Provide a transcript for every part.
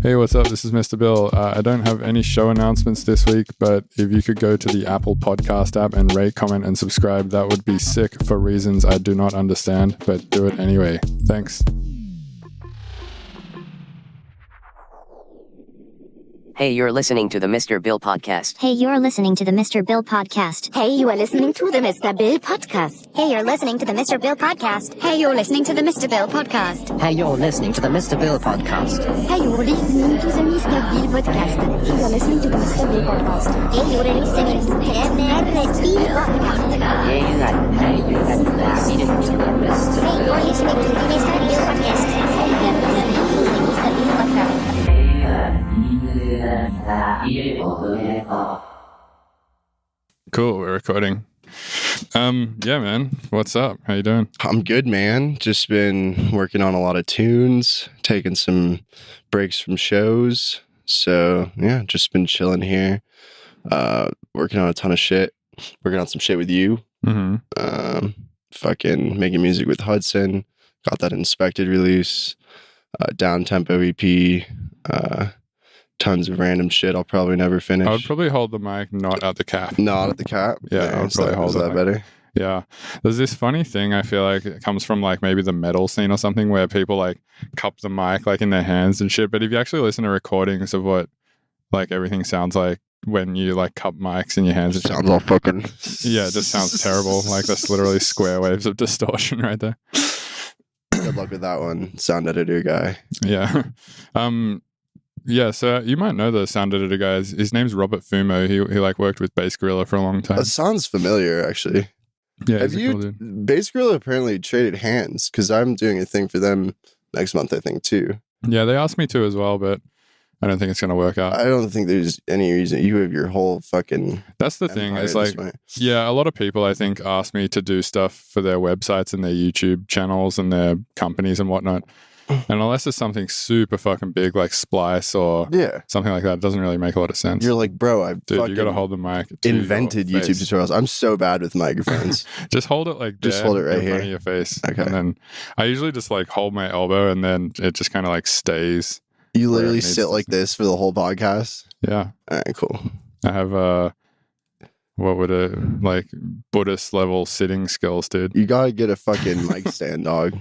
Hey, what's up? This is Mr. Bill. I don't have any show announcements this week, but if you could go to the Apple Podcast app and rate, comment, and subscribe, that would be sick for reasons I do not understand, but do it anyway. Thanks. Hey, you're listening to the Mr. Bill Podcast. Hey, you're listening to the Mr. Bill Podcast. Hey, you are listening to the Mr. Bill Podcast. Hey, you're listening to the Mr. Bill Podcast. Hey, you're listening to the Mr. Bill Podcast. Hey, you're listening to the Mr. Bill Podcast. Hey, you're listening to the Mr. Bill Podcast. Hey, you're listening to the Mr. Bill Podcast. Hey, you're listening to the Mr. Bill Podcast. Hey, you're listening to the Mr. Bill Podcast. Hey, you're listening to the Mr. Bill Podcast. Cool, we're recording. Yeah, man. What's up? How you doing? I'm good, man. Just been working on a lot of tunes, taking some breaks from shows. So yeah, just been chilling here, working on a ton of shit. Working on some shit with you. Mm-hmm. Fucking making music with Hudson. Got that Inspected release. Down tempo EP. Tons of random shit I'll probably never finish. I would probably hold the mic not at the cap. Not at the cap? Yeah, I would probably hold is that better? Yeah. There's this funny thing I feel like it comes from like maybe the metal scene or something where people like cup the mic like in their hands and shit. But if you actually listen to recordings of what like everything sounds like when you like cup mics in your hands, it sounds all fucking... Yeah, it just sounds terrible. Like that's literally square waves of distortion right there. Good luck with that one, sound editor guy. Yeah. Yeah, so you might know the sound editor guy. His name's Robert Fumo. He like worked with Bass Gorilla for a long time. That sounds familiar, actually. Yeah, have you? Cool Bass Gorilla apparently traded hands because I'm doing a thing for them next month, I think, too. Yeah, they asked me to as well, but I don't think it's gonna work out. I don't think there's any reason. You have your whole fucking... That's the thing. It's like, yeah, a lot of people I think ask me to do stuff for their websites and their YouTube channels and their companies and whatnot. And unless it's something super fucking big like Splice or something like that, it doesn't really make a lot of sense. You're like, bro, Dude, you gotta hold the mic. Invented YouTube tutorials. I'm so bad with microphones. Just hold it like just hold it right in here front of your face. Okay. And then I usually just like hold my elbow and then it just kind of like stays. You literally sit like this for the whole podcast? Yeah. All right, cool. I have what would a like Buddhist level sitting skills, dude. You gotta get a fucking mic stand, dog.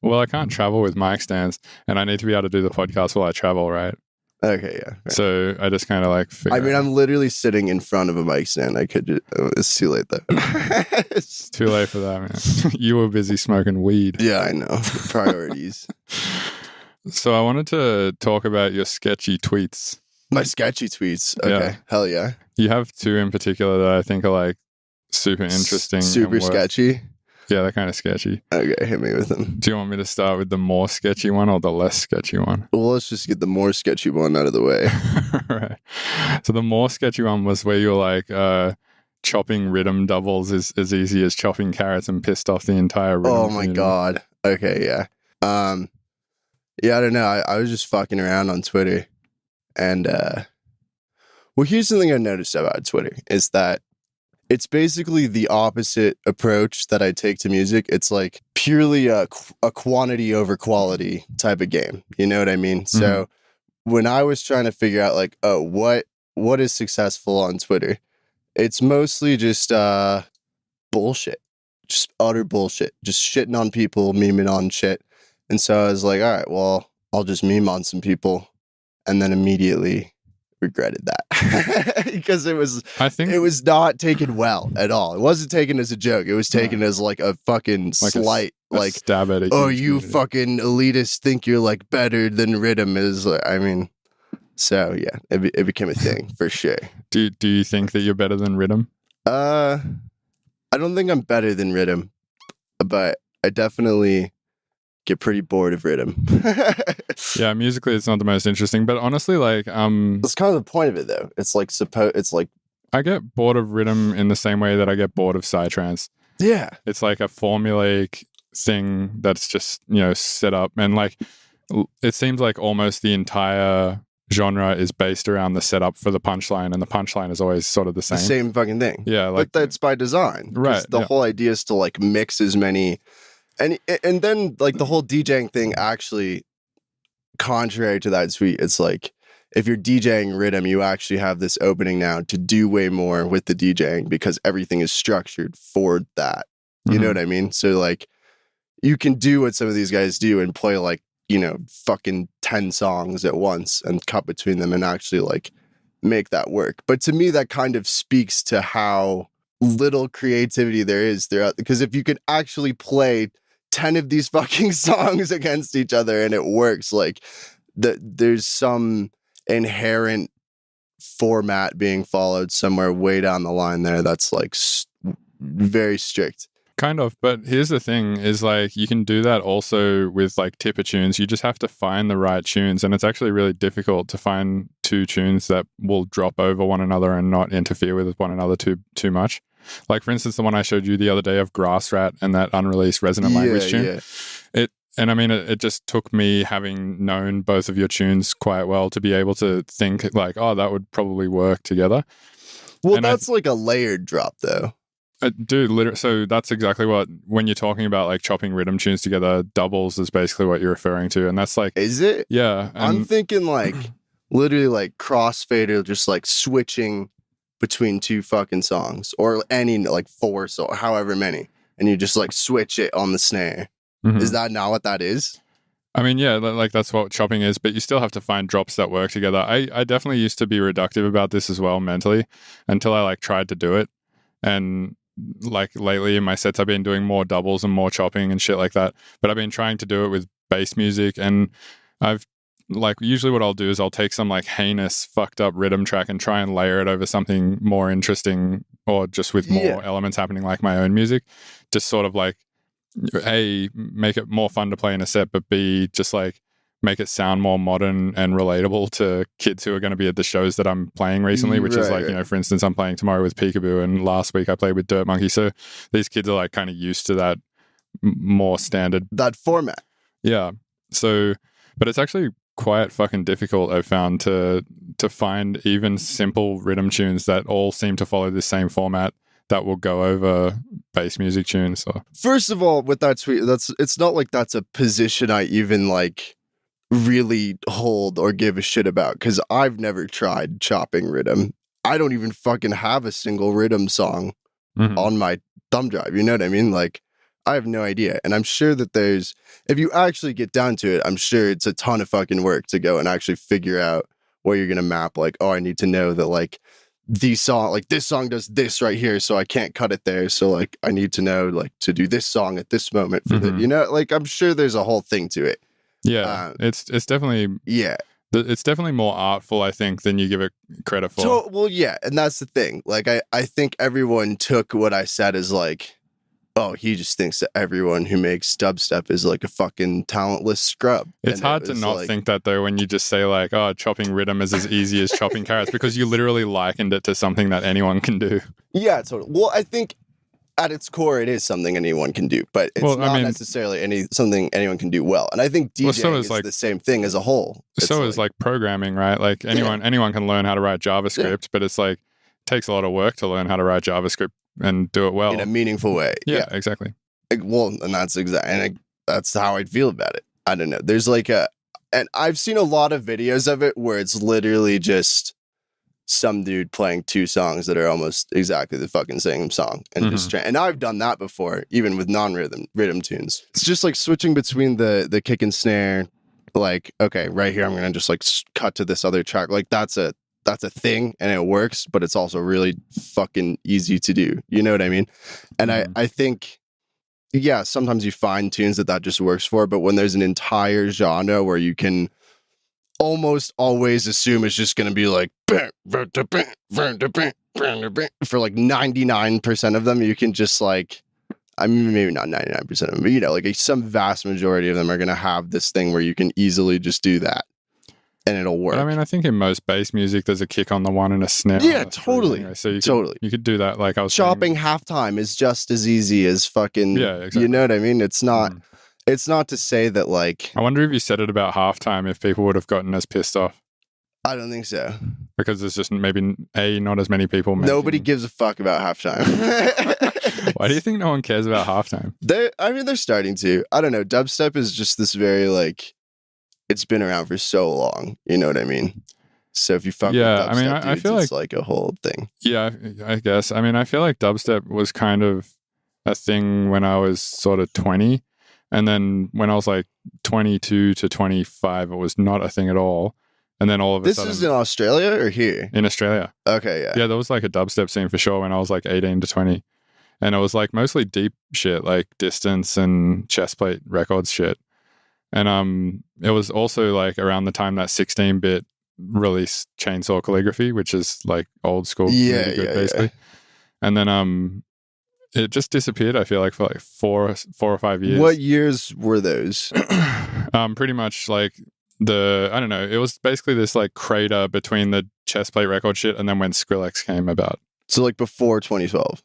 Well, I can't travel with mic stands, and I need to be able to do the podcast while I travel, right? Okay, yeah. Right. So I just kind of like I mean, I'm literally sitting in front of a mic stand. I could just... it's too late, though. It's too late for that, man. You were busy smoking weed. Yeah, I know. Priorities. So I wanted to talk about your sketchy tweets. My sketchy tweets? Okay. Yeah. Hell yeah. You have two in particular that I think are like super interesting. Super sketchy? Yeah, they're kind of sketchy. Okay, hit me with them. Do you want me to start with the more sketchy one or the less sketchy one? Well, let's just get the more sketchy one out of the way. Right. So the more sketchy one was where you were like, chopping rhythm doubles is as easy as chopping carrots and pissed off the entire rhythm. Oh my God. Okay, yeah. Yeah, I don't know. I was just fucking around on Twitter. And, well, here's something I noticed about Twitter is that it's basically the opposite approach that I take to music. It's like purely a quantity over quality type of game. You know what I mean? Mm-hmm. So when I was trying to figure out like, oh, what is successful on Twitter? It's mostly just bullshit. Just utter bullshit. Just shitting on people, memeing on shit. And so I was like, all right, well, I'll just meme on some people. And then immediately regretted that because it was not taken well at all. It wasn't taken as a joke. It was taken as like a fucking like slight, like stab at it. Oh, you fucking elitists think you're like better than rhythm is. I mean, so yeah, it became a thing for sure. Do you think that you're better than rhythm? I don't think I'm better than rhythm, but I definitely get pretty bored of rhythm. Yeah, musically it's not the most interesting, but honestly, like that's kind of the point of it though. It's like I get bored of rhythm in the same way that I get bored of psytrance. Yeah. It's like a formulaic thing that's just, set up, and like it seems like almost the entire genre is based around the setup for the punchline, and the punchline is always sort of the same. The same fucking thing. Yeah, but that's by design. Right. The whole idea is to like mix as many And then like the whole DJing thing actually, contrary to that tweet, it's like if you're DJing rhythm, you actually have this opening now to do way more with the DJing because everything is structured for that. You know what I mean? So like you can do what some of these guys do and play like, you know, fucking 10 songs at once and cut between them and actually like make that work. But to me, that kind of speaks to how little creativity there is throughout, because if you could actually play 10 of these fucking songs against each other and it works, like there's some inherent format being followed somewhere way down the line there that's like very strict. Kind of, but here's the thing is like you can do that also with like tipper tunes. You just have to find the right tunes, and it's actually really difficult to find two tunes that will drop over one another and not interfere with one another too much. Like for instance, the one I showed you the other day of Grass Rat and that unreleased Resonant Language tune. Yeah. It just took me having known both of your tunes quite well to be able to think like, oh, that would probably work together. Well, and that's like a layered drop though. Dude, literally, so that's exactly what, when you're talking about like chopping rhythm tunes together, doubles is basically what you're referring to. And that's like... Is it? Yeah. I'm thinking like literally like crossfader, just like switching between two fucking songs or any like 4 songs, however many. And you just like switch it on the snare. Mm-hmm. Is that not what that is? I mean, yeah, like that's what chopping is, but you still have to find drops that work together. I definitely used to be reductive about this as well mentally until I like tried to do it. And like lately in my sets, I've been doing more doubles and more chopping and shit like that. But I've been trying to do it with bass music, and I've like usually what I'll do is I'll take some like heinous fucked up rhythm track and try and layer it over something more interesting or just with more elements happening like my own music. Just sort of like, A, make it more fun to play in a set, but B, just like make it sound more modern and relatable to kids who are going to be at the shows that I'm playing recently, which is like, you know, for instance, I'm playing tomorrow with Peekaboo and last week I played with Dirt Monkey. So these kids are like kind of used to that more standard. That format. Yeah. So, but it's actually quite fucking difficult, I've found, to find even simple rhythm tunes that all seem to follow the same format that will go over bass music tunes. So. First of all, with that tweet, it's not like that's a position I even like really hold or give a shit about, because I've never tried chopping rhythm. I don't even fucking have a single rhythm song on my thumb drive. You know what I mean? Like, I have no idea. And I'm sure that if you actually get down to it, I'm sure it's a ton of fucking work to go and actually figure out where you're going to map. Like, oh, I need to know that like this song does this right here, so I can't cut it there. So like, I need to know like to do this song at this moment for the, you know, like I'm sure there's a whole thing to it. Yeah, it's definitely it's definitely more artful, I think, than you give it credit for. So, well, yeah, and that's the thing. Like, I think everyone took what I said as like, oh, he just thinks that everyone who makes dubstep is like a fucking talentless scrub. It's hard to not like, think that though when you just say like, oh, chopping rhythm is as easy as chopping carrots, because you literally likened it to something that anyone can do. Yeah, totally. Well, I think at its core, it is something anyone can do, but it's not necessarily something anyone can do well. And I think DJing is like, the same thing as a whole. So is like programming, right? Like anyone can learn how to write JavaScript, but it's like, it takes a lot of work to learn how to write JavaScript and do it well in a meaningful way. Yeah, exactly. Well, and that's that's how I feel about it. I don't know. There's like and I've seen a lot of videos of it where it's literally just some dude playing 2 songs that are almost exactly the fucking same song and just and I've done that before, even with rhythm tunes. It's just like switching between the kick and snare. Like, okay, right here I'm gonna just like cut to this other track. Like that's a thing and it works, but it's also really fucking easy to do. You know what I mean? And I think, yeah, sometimes you find tunes that just works for, but when there's an entire genre where you can almost always assume it's just going to be like for like 99% of them, you can just like, I mean, maybe not 99% of them, but you know, like some vast majority of them are going to have this thing where you can easily just do that and it'll work. But I mean, I think in most bass music, there's a kick on the one and a snare. Yeah, totally. Anyway. So you could do that. Like I was chopping halftime is just as easy as fucking, exactly. You know what I mean? It's not, it's not to say that like, I wonder if you said it about halftime, if people would have gotten as pissed off. I don't think so. Because there's just maybe not as many people making... Nobody gives a fuck about halftime. Why do you think no one cares about halftime? They're starting to. I don't know. Dubstep is just this very like, it's been around for so long. You know what I mean? So if you fuck with dubstep, I mean, I dudes, feel it's like a whole thing. Yeah, I guess. I mean, I feel like dubstep was kind of a thing when I was sort of 20. And then when I was like 22 to 25, it was not a thing at all. And then all of a sudden... This is in Australia or here? In Australia. Okay, yeah. Yeah, there was like a dubstep scene for sure when I was like 18 to 20. And it was like mostly deep shit, like Distance and Chestplate Records shit. And it was also like around the time that 16-bit released Chainsaw Calligraphy, which is like old school, really good, basically. And then it just disappeared, I feel like, for like four or 5 years. What years were those? Pretty much like I don't know, it was basically this like crater between the Chestplate record shit and then when Skrillex came about. So like before 2012.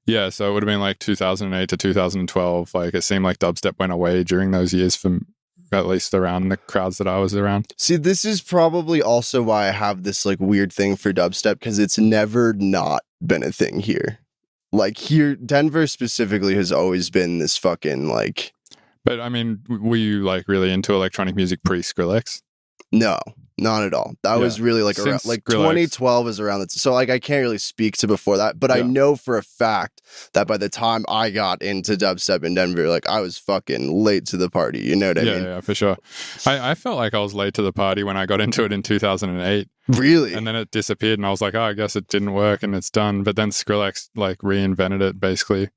Yeah, so it would have been like 2008 to 2012. Like it seemed like dubstep went away during those years from at least around the crowds that I was around. See, this is probably also why I have this like weird thing for dubstep, because it's never not been a thing here. Like here, Denver specifically has always been this fucking like... But I mean, were you like really into electronic music pre-Skrillex? No, not at all. That was really like around, Since like Skrillex. 2012 is around that. So like I can't really speak to before that, but I know for a fact that by the time I got into dubstep in Denver, like I was fucking late to the party. You know what I mean? Yeah, for sure. I felt like I was late to the party when I got into it in 2008. Really? And then it disappeared and I was like, oh, I guess it didn't work and it's done. But then Skrillex like reinvented it basically.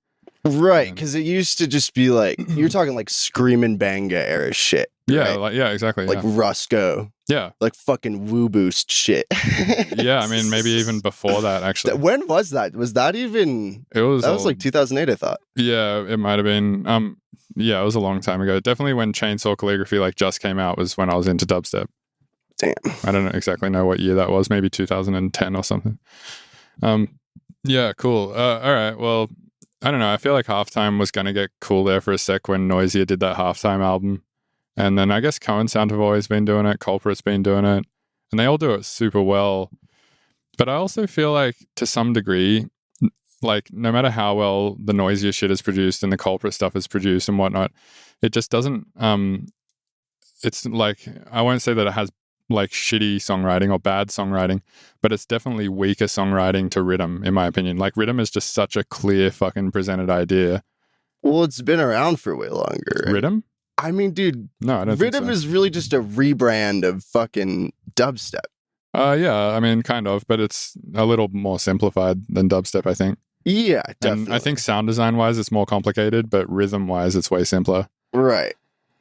Right, because it used to just be like, you're talking like Screamin' Banga era shit. Yeah, right? like, yeah, exactly. Like Rusko. Yeah. Like fucking Woo Boost shit. Yeah, I mean, maybe even before that, actually. When was that? Was that even... That was like 2008, I thought. Yeah, it might have been. Yeah, it was a long time ago. Definitely when Chainsaw Calligraphy like just came out was when I was into dubstep. Damn. I don't exactly know what year that was. Maybe 2010 or something. Yeah, cool. All right, well... I don't know. I feel like Halftime was going to get cool there for a sec when Noisia did that Halftime album. And then I guess Cohen Sound have always been doing it. Culprit's been doing it. And they all do it super well. But I also feel like to some degree, like no matter how well the Noisia shit is produced and the Culprit stuff is produced and whatnot, it just doesn't... it's like, I won't say that it has like shitty songwriting or bad songwriting, but it's definitely weaker songwriting to Rhythm, in my opinion. Like Rhythm is just such a clear fucking presented idea. Well, it's been around for way longer. Right? Rhythm? I mean, dude, no, I don't Rhythm think so. is really just a rebrand of fucking dubstep. Yeah, I mean, kind of, but it's a little more simplified than dubstep, I think. Yeah, definitely. And I think sound design wise, it's more complicated, but rhythm wise, it's way simpler. Right.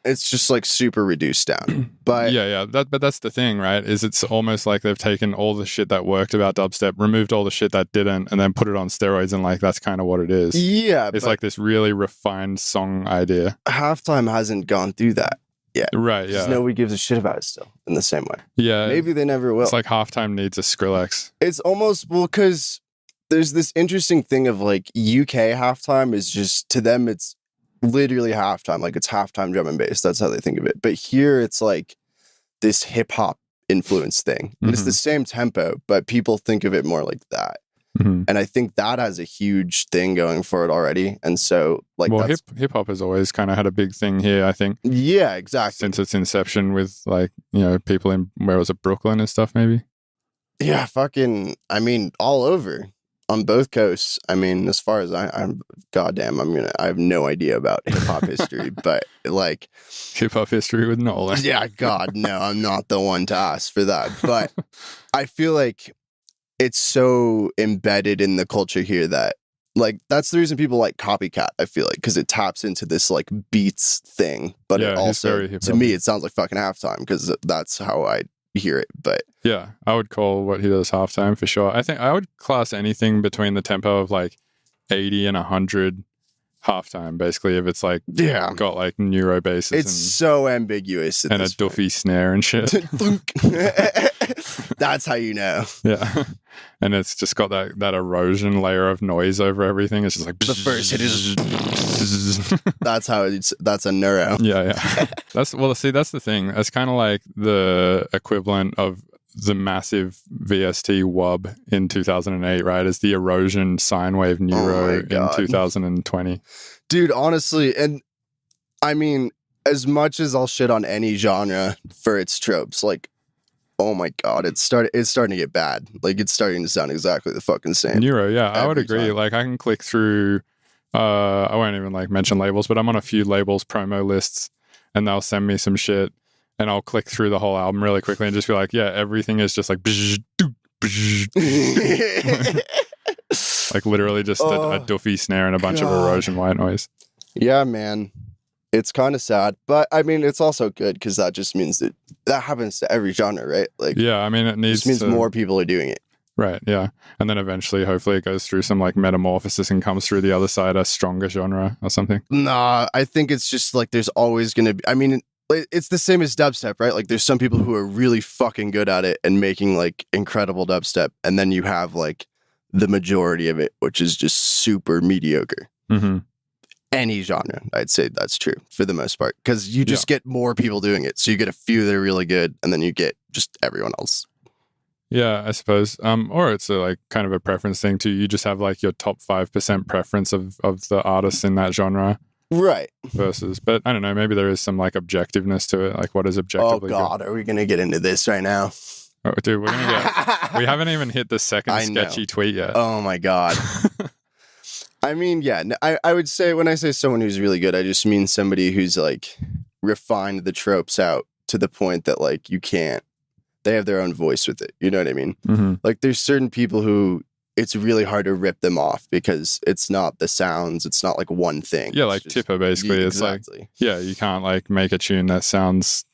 It's just like super reduced down. But yeah. But that's the thing, right? Is it's almost like they've taken all the shit that worked about dubstep, removed all the shit that didn't, and then put it on steroids, and like that's kind of what it is. Yeah, it's like this really refined song idea. Halftime hasn't gone through that yet. Right, yeah. Nobody gives a shit about it still in the same way. Yeah. Maybe they never will. It's like Halftime needs a Skrillex. It's almost, well, because there's this interesting thing of like UK Halftime is just, to them, it's literally halftime. Like it's halftime drum and bass. That's how they think of it. But here it's like this hip hop influence thing. And it's the same tempo, but people think of it more like that. And I think that has a huge thing going for it already. And so like, well, hip hop has always kind of had a big thing here, I think. Yeah, exactly. Since its inception with like, you know, people in, where was it, Brooklyn and stuff maybe? Yeah, fucking, I mean, all over. On both coasts. I mean, as far as I'm goddamn, I have no idea about hip hop history, but like hip hop history with Nolan. Yeah, God, no, I'm not the one to ask for that. But I feel like it's so embedded in the culture here that like that's the reason people like Copycat. I feel like because it taps into this like beats thing, but it also to me it sounds like fucking Halftime because that's how I hear it. But yeah, I would call what he does Halftime for sure. I think I would class anything between the tempo of like 80 and 100 Halftime, basically, if it's like got like neuro basses. It's so ambiguous and a Duffy snare and shit. That's how you know. Yeah. And it's just got that erosion layer of noise over everything. It's just like the first hit is that's a neuro. Yeah. That's the thing. That's kind of like the equivalent of the massive VST wub in 2008, right? As the erosion sine wave neuro in 2020. Dude, honestly, and I mean, as much as I'll shit on any genre for its tropes, like, oh my God, it's starting to get bad. Like, it's starting to sound exactly the fucking same. Neuro, yeah, I would Every agree. time. Like, I can click through, I won't even like mention labels, but I'm on a few labels promo lists, and they'll send me some shit, and I'll click through the whole album really quickly and just be like, yeah, everything is just like, like literally just a doofy snare and a bunch of erosion white noise. Yeah, man. It's kind of sad, but I mean, it's also good because that just means that happens to every genre, right? Like, yeah, I mean, it needs just means more people are doing it. Right, yeah. And then eventually, hopefully, it goes through some like metamorphosis and comes through the other side a stronger genre or something. Nah, I think it's just like there's always going to be, I mean, it's the same as dubstep, right? Like, there's some people who are really fucking good at it and making like incredible dubstep. And then you have like the majority of it, which is just super mediocre. Mm-hmm. Any genre, I'd say that's true for the most part, because you just get more people doing it. So you get a few that are really good, and then you get just everyone else. Yeah, I suppose. Or it's like kind of a preference thing too. You just have like your top 5% preference of the artists in that genre. Right. Versus, but I don't know, maybe there is some like objectiveness to it. Like, what is objectively Oh God, good? are we going to get into this right now? Oh, dude, we're going to get, we haven't even hit the second sketchy tweet yet. Oh my God. I mean, yeah, I would say when I say someone who's really good, I just mean somebody who's like refined the tropes out to the point that like they have their own voice with it. You know what I mean? Mm-hmm. Like, there's certain people who it's really hard to rip them off because it's not the sounds. It's not like one thing. Yeah, it's like just, Tipper, basically. Exactly. It's like, yeah, you can't like make a tune that sounds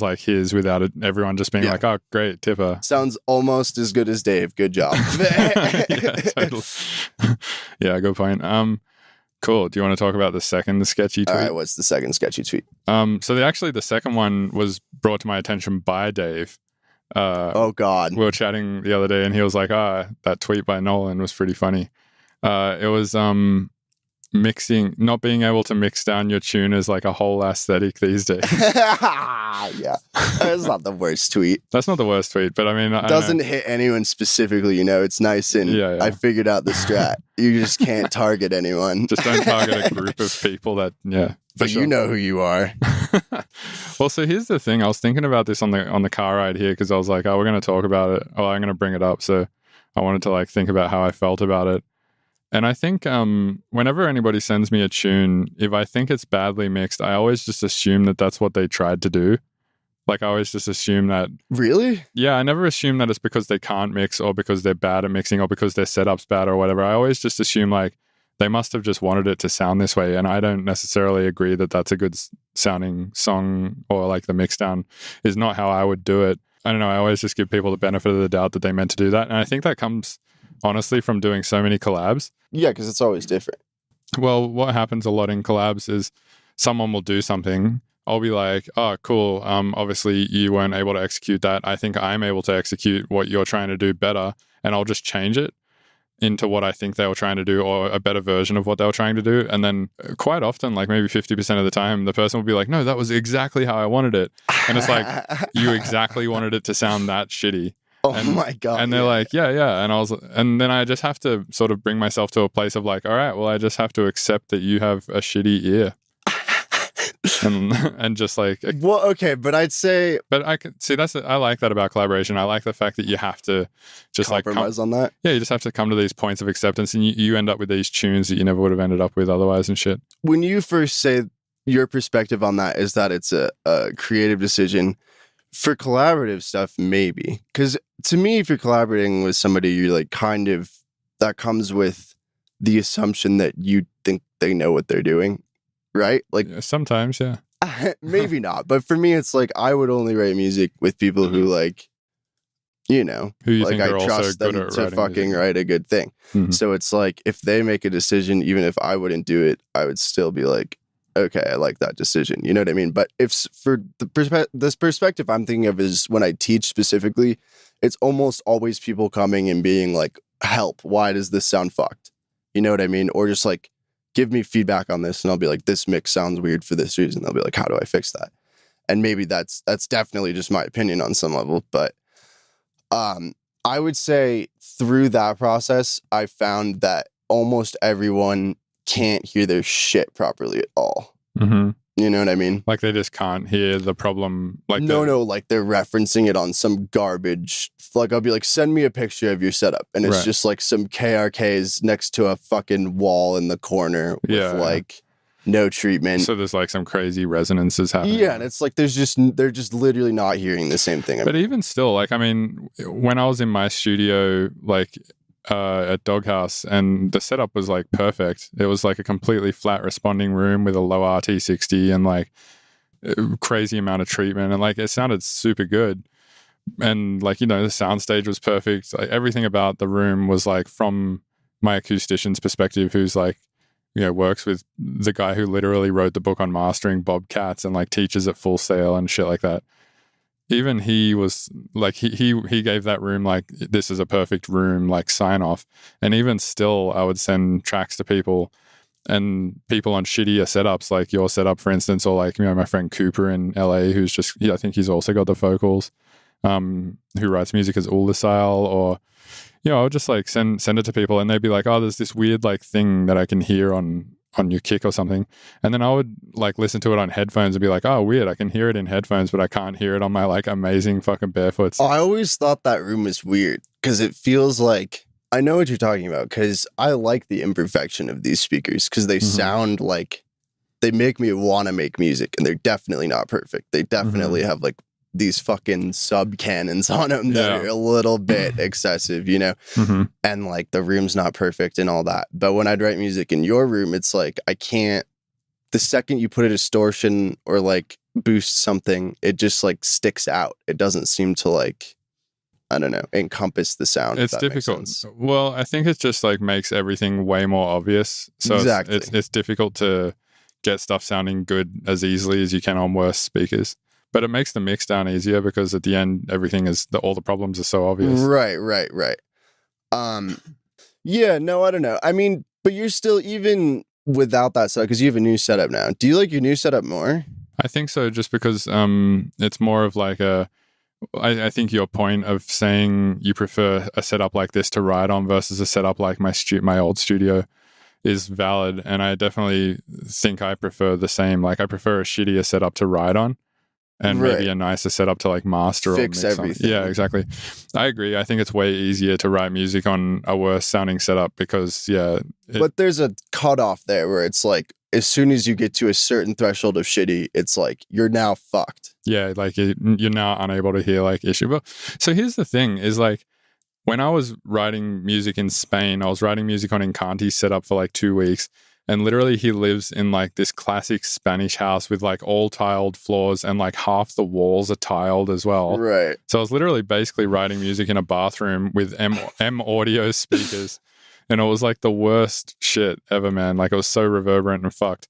like his without it, everyone just being like, oh, great, Tipper. Sounds almost as good as Dave. Good job. Yeah, totally. Yeah, good point. Cool. Do you want to talk about the second sketchy tweet? All right, what's the second sketchy tweet? So the second one was brought to my attention by Dave. Oh God. We were chatting the other day and he was like, that tweet by Nolan was pretty funny. It was not being able to mix down your tune is like a whole aesthetic these days. Yeah, that's not the worst tweet. That's not the worst tweet, but I mean, it doesn't hit anyone specifically, you know. It's nice and I figured out the strat. You just can't target anyone. Just don't target a group of people that, but sure. You know who you are. Well, so here's the thing. I was thinking about this on the car ride here because I was like, we're going to talk about it. Oh, I'm going to bring it up. So I wanted to like think about how I felt about it. And I think whenever anybody sends me a tune, if I think it's badly mixed, I always just assume that that's what they tried to do. Like, I always just assume that... Really? Yeah, I never assume that it's because they can't mix or because they're bad at mixing or because their setup's bad or whatever. I always just assume, like, they must have just wanted it to sound this way. And I don't necessarily agree that that's a good sounding song or, like, the mix down is not how I would do it. I don't know. I always just give people the benefit of the doubt that they meant to do that. And I think that comes... honestly, from doing so many collabs. Yeah, because it's always different. Well, what happens a lot in collabs is someone will do something. I'll be like, oh, cool. Obviously, you weren't able to execute that. I think I'm able to execute what you're trying to do better. And I'll just change it into what I think they were trying to do or a better version of what they were trying to do. And then quite often, like maybe 50% of the time, the person will be like, no, that was exactly how I wanted it. And it's like, you exactly wanted it to sound that shitty. Oh my God. And they're like, yeah. And then I just have to sort of bring myself to a place of like, all right, well, I just have to accept that you have a shitty ear. and just like, well, okay, but I'd say, but I can see I like that about collaboration. I like the fact that you have to just compromise on that. Yeah, you just have to come to these points of acceptance, and you end up with these tunes that you never would have ended up with otherwise and shit. When you first say your perspective on that is that it's a creative decision. For collaborative stuff, maybe. Because to me, if you're collaborating with somebody, you're like kind of, that comes with the assumption that you think they know what they're doing, right? Like sometimes, yeah. Maybe not. But for me, it's like I would only write music with people who like, you know, who you like think I are trust also them good at to fucking music. write a good thing. Mm-hmm. So it's like if they make a decision, even if I wouldn't do it, I would still be like, okay, I like that decision. You know what I mean? But if for this perspective I'm thinking of is when I teach specifically, it's almost always people coming and being like, help, why does this sound fucked? You know what I mean? Or just like, give me feedback on this. And I'll be like, this mix sounds weird for this reason. They'll be like, how do I fix that? And maybe that's definitely just my opinion on some level. But I would say through that process, I found that almost everyone can't hear their shit properly at all. Mm-hmm. You know what I mean? Like they just can't hear the problem. Like No, like they're referencing it on some garbage. Like I'll be like, send me a picture of your setup, and it's just like some KRKs next to a fucking wall in the corner with like no treatment. So there's like some crazy resonances happening. Yeah, and it's like they're just literally not hearing the same thing. But even still, like I mean, when I was in my studio, like at Doghouse, and the setup was like perfect. It was like a completely flat responding room with a low RT60 and like a crazy amount of treatment, and like it sounded super good. And like, you know, the soundstage was perfect. Like everything about the room was like, from my acoustician's perspective, who's like, you know, works with the guy who literally wrote the book on mastering, Bob Katz, and like teaches at Full Sail and shit like that. Even he was like, he gave that room like, this is a perfect room, like sign off. And even still, I would send tracks to people, and people on shittier setups, like your setup, for instance, or like, you know, my friend Cooper in LA, who's just, I think he's also got the vocals, who writes music as Ulysile, or, you know, I would just like send it to people, and they'd be like, oh, there's this weird like thing that I can hear on your kick or something. And then I would like listen to it on headphones and be like, oh, weird, I can hear it in headphones, but I can't hear it on my like amazing fucking Barefoots. I always thought that room was weird because it feels like, I know what you're talking about, because I like the imperfection of these speakers because they sound like, they make me want to make music, and they're definitely not perfect. They definitely have like these fucking sub cannons on them that are a little bit excessive, you know? And like the room's not perfect and all that. But when I'd write music in your room, it's like, I can't, the second you put a distortion or like boost something, it just like sticks out. It doesn't seem to like, I don't know, encompass the sound. It's difficult. Well, I think it just like makes everything way more obvious. So it's difficult to get stuff sounding good as easily as you can on worse speakers. But it makes the mix down easier because at the end, everything is, all the problems are so obvious. Right. Yeah, no, I don't know. I mean, but you're still, even without that setup, because you have a new setup now. Do you like your new setup more? I think so, just because it's more of like I think your point of saying you prefer a setup like this to ride on versus a setup like my old studio is valid. And I definitely think I prefer the same. Like I prefer a shittier setup to ride on, and maybe a nicer setup to like master fix or mix everything. Yeah, exactly. I agree. I think it's way easier to write music on a worse sounding setup because but there's a cutoff there where it's like, as soon as you get to a certain threshold of shitty, it's like you're now fucked. Yeah, like you're now unable to hear like issue. But so here's the thing: is like when I was writing music in Spain, I was writing music on Encanti's setup for like 2 weeks. And literally he lives in like this classic Spanish house with like all tiled floors, and like half the walls are tiled as well. Right. So I was literally basically writing music in a bathroom with M audio speakers. And it was like the worst shit ever, man. Like it was so reverberant and fucked.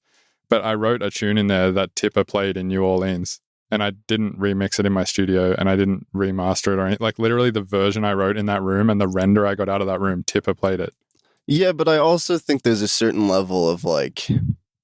But I wrote a tune in there that Tipper played in New Orleans. And I didn't remix it in my studio, and I didn't remaster it or anything. Like literally the version I wrote in that room and the render I got out of that room, Tipper played it. Yeah, but I also think there's a certain level of like,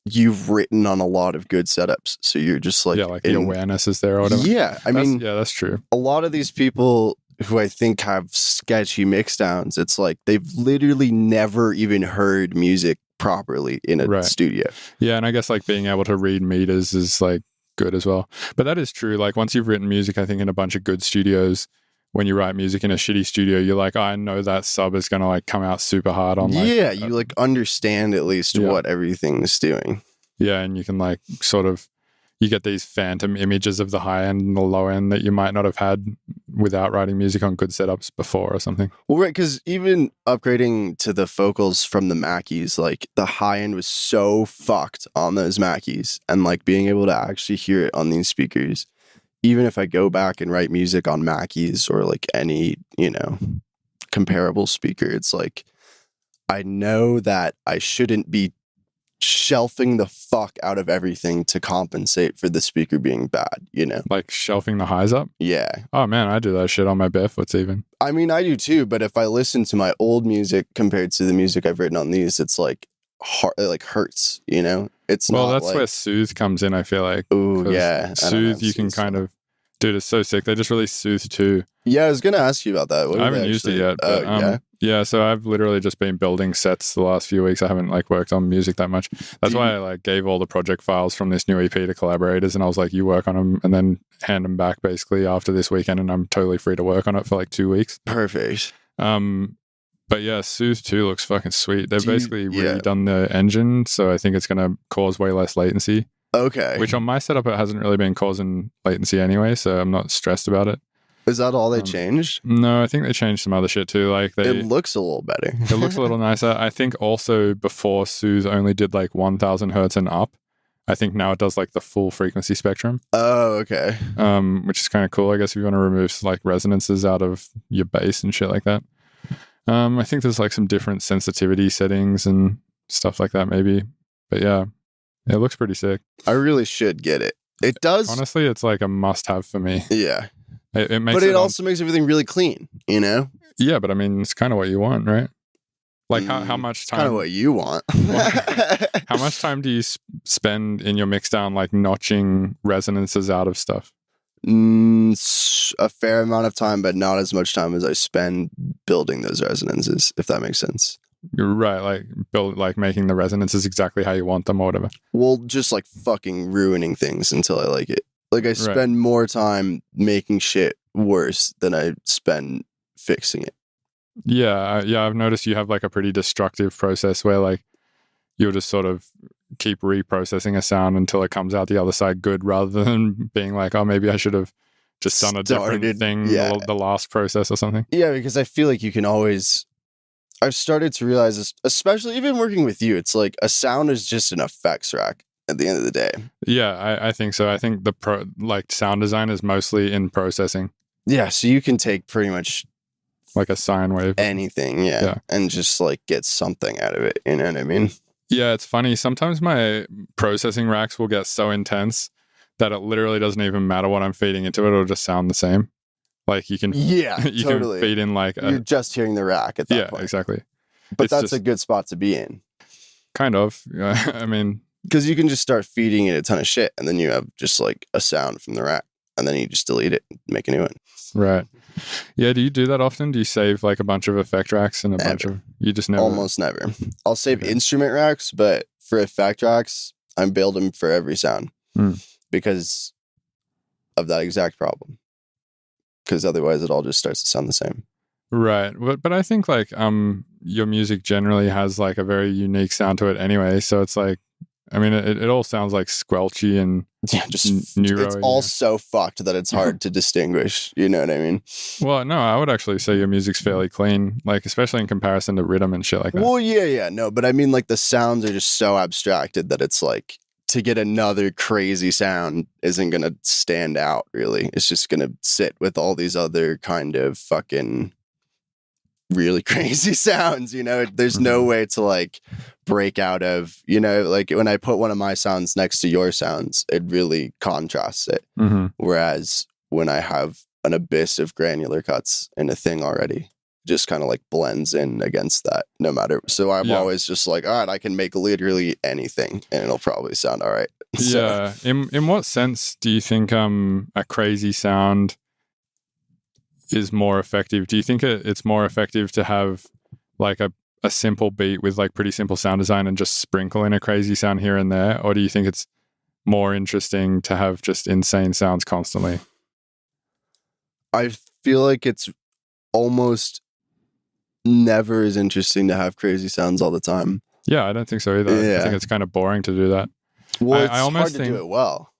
you've written on a lot of good setups, so you're just like, like the awareness is there or whatever. Yeah, I mean, that's true. A lot of these people who I think have sketchy mixdowns, it's like they've literally never even heard music properly in a studio. Yeah, and I guess like being able to read meters is like good as well. But that is true. Like once you've written music, I think in a bunch of good studios, when you write music in a shitty studio, you're like, oh, I know that sub is going to like come out super hard on like... Yeah, you like understand at least what everything's doing. Yeah, and you can like sort of, you get these phantom images of the high end and the low end that you might not have had without writing music on good setups before or something. Well, right, because even upgrading to the vocals from the Mackeys, like the high end was so fucked on those Mackeys, and like being able to actually hear it on these speakers, even if I go back and write music on Mackeys or like any, you know, comparable speaker, it's like, I know that I shouldn't be shelving the fuck out of everything to compensate for the speaker being bad, you know? Like shelving the highs up? Yeah. Oh man, I do that shit on my Barefoots even. I mean, I do too, but if I listen to my old music compared to the music I've written on these, it's like, it like hurts, you know? It's well, not that's like... where Soothe comes in, I feel like. Ooh, yeah. Soothe, you can kind of Dude, it's so sick. They just released Soothe 2. Yeah, I was gonna ask you about that. What I did haven't they used it actually- yet, but yeah. yeah, so I've literally just been building sets the last few weeks. I haven't like worked on music that much. That's why I like gave all the project files from this new EP to collaborators, and I was like, you work on them and then hand them back basically after this weekend, and I'm totally free to work on it for like 2 weeks. Perfect. But yeah, Soothe 2 looks fucking sweet. They've basically yeah. redone the engine, so I think it's going to cause way less latency. Okay. Which on my setup, it hasn't really been causing latency anyway, so I'm not stressed about it. Is that all they changed? No, I think they changed some other shit too. Like It looks a little better. it looks a little nicer. I think also before Soothe only did like 1000 hertz and up. I think now it does like the full frequency spectrum. Oh, okay. Which is kind of cool. I guess if you want to remove like resonances out of your bass and shit like that. I think there's like some different sensitivity settings and stuff like that maybe. But yeah, it looks pretty sick. I really should get it. It does. Honestly, it's like a must-have for me. Yeah. It makes But it also makes everything really clean, you know? Yeah, but I mean, it's kind of what you want, right? Like how much time? Kind of what you want. How much time do you spend in your mixdown like notching resonances out of stuff? A fair amount of time, but not as much time as I spend building those resonances, if that makes sense. You're right, like making the resonances exactly how you want them or whatever. Well, just like fucking ruining things until I like it. Like I spend more time making shit worse than I spend fixing it. Yeah, I've noticed you have like a pretty destructive process where like you'll just sort of keep reprocessing a sound until it comes out the other side good, rather than being like, oh, maybe I should have just done a different thing the last process or something. Yeah, because I feel like you can always... I've started to realize this, especially even working with you, it's like a sound is just an effects rack at the end of the day. Yeah, I think so. I think sound design is mostly in processing. Yeah, so you can take pretty much like a sine wave, anything, and just like get something out of it. You know what I mean? Yeah, it's funny. Sometimes my processing racks will get so intense that it literally doesn't even matter what I'm feeding into it; it'll just sound the same. Like you can, you totally. can feed in like you're just hearing the rack at that point. Yeah, exactly. But it's that's just a good spot to be in. Kind of. I mean, because you can just start feeding it a ton of shit, and then you have just like a sound from the rack, and then you just delete it, and make a new one. Right. Yeah. Do you do that often? Do you save like a bunch of effect racks and bunch of? You just never. Almost never. I'll save instrument racks, but for effect racks, I'm building for every sound because of that exact problem. Because otherwise, it all just starts to sound the same. Right, but I think like your music generally has like a very unique sound to it anyway. So it's like, I mean, it all sounds like squelchy and just neuro. It's all so fucked that it's hard to distinguish. You know what I mean? Well, no, I would actually say your music's fairly clean, like especially in comparison to rhythm and shit like that. Well, no, but I mean, like the sounds are just so abstracted that it's like to get another crazy sound isn't gonna stand out. Really, it's just gonna sit with all these other kind of fucking really crazy sounds, you know. There's no way to like break out of, you know, like when I put one of my sounds next to your sounds, it really contrasts it. Whereas when I have an abyss of granular cuts in a thing already, just kind of like blends in against that no matter. So I'm always just like, all right, I can make literally anything and it'll probably sound all right. Yeah. In what sense do you think a crazy sound is more effective? Do you think it's more effective to have like a simple beat with like pretty simple sound design and just sprinkle in a crazy sound here and there? Or do you think it's more interesting to have just insane sounds constantly? I feel like it's almost never as interesting to have crazy sounds all the time. Yeah, I don't think so either. I think it's kind of boring to do that. Well, it's hard to do it well.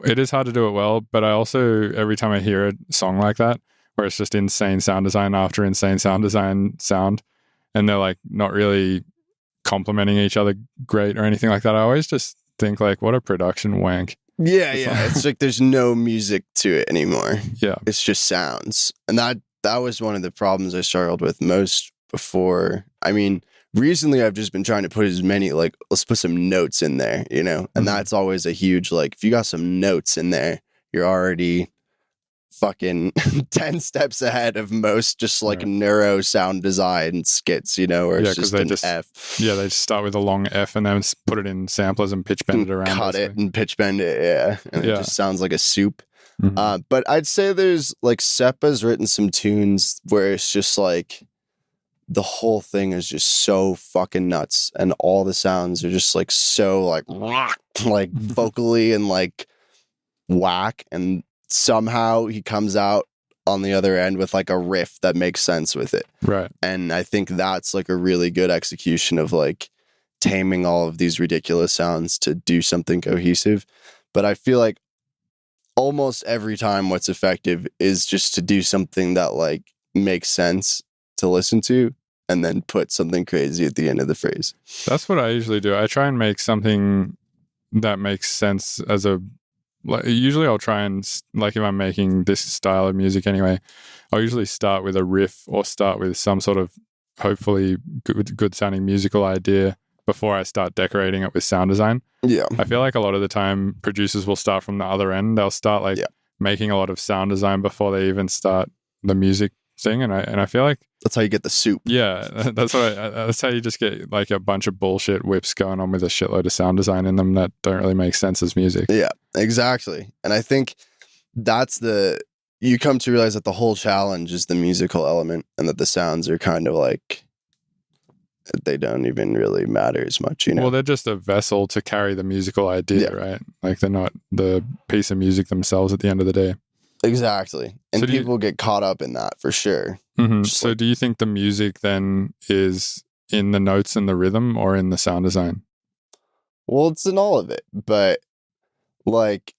It is hard to do it well, but I also, every time I hear a song like that, where it's just insane sound design after insane sound design sound, and they're like not really complementing each other great or anything like that, I always just think like, what a production wank. Yeah. It's like there's no music to it anymore. Yeah. It's just sounds. And that was one of the problems I struggled with most before. I mean, recently I've just been trying to put as many, like, let's put some notes in there, you know? And that's always a huge, like, if you got some notes in there, you're already fucking 10 steps ahead of most just like neuro sound design skits, you know, where it's just an F. Yeah, they just start with a long F and then put it in samplers and pitch bend it around. Cut it and pitch bend it, and it just sounds like a soup. But I'd say there's like Seppa's written some tunes where it's just like the whole thing is just so fucking nuts, and all the sounds are just like so like vocally and like whack, and somehow he comes out on the other end with like a riff that makes sense with it. Right. And I think that's like a really good execution of like taming all of these ridiculous sounds to do something cohesive. But I feel like almost every time what's effective is just to do something that like makes sense to listen to and then put something crazy at the end of the phrase. That's what I usually do. I try and make something that makes sense as a, like, usually I'll try and, like, if I'm making this style of music anyway, I'll usually start with a riff or start with some sort of hopefully good sounding musical idea before I start decorating it with sound design. Yeah. I feel like a lot of the time producers will start from the other end. They'll start like making a lot of sound design before they even start the music thing, and I feel like that's how you get the soup. Yeah, that's how you just get like a bunch of bullshit whips going on with a shitload of sound design in them that don't really make sense as music. Yeah, exactly. And I think that's you come to realize that the whole challenge is the musical element, and that the sounds are kind of like they don't even really matter as much, you know? Well, they're just a vessel to carry the musical idea, right? Like they're not the piece of music themselves at the end of the day. Exactly. And so people get caught up in that for sure. Mm-hmm. So do you think the music then is in the notes and the rhythm or in the sound design? Well, it's in all of it, but like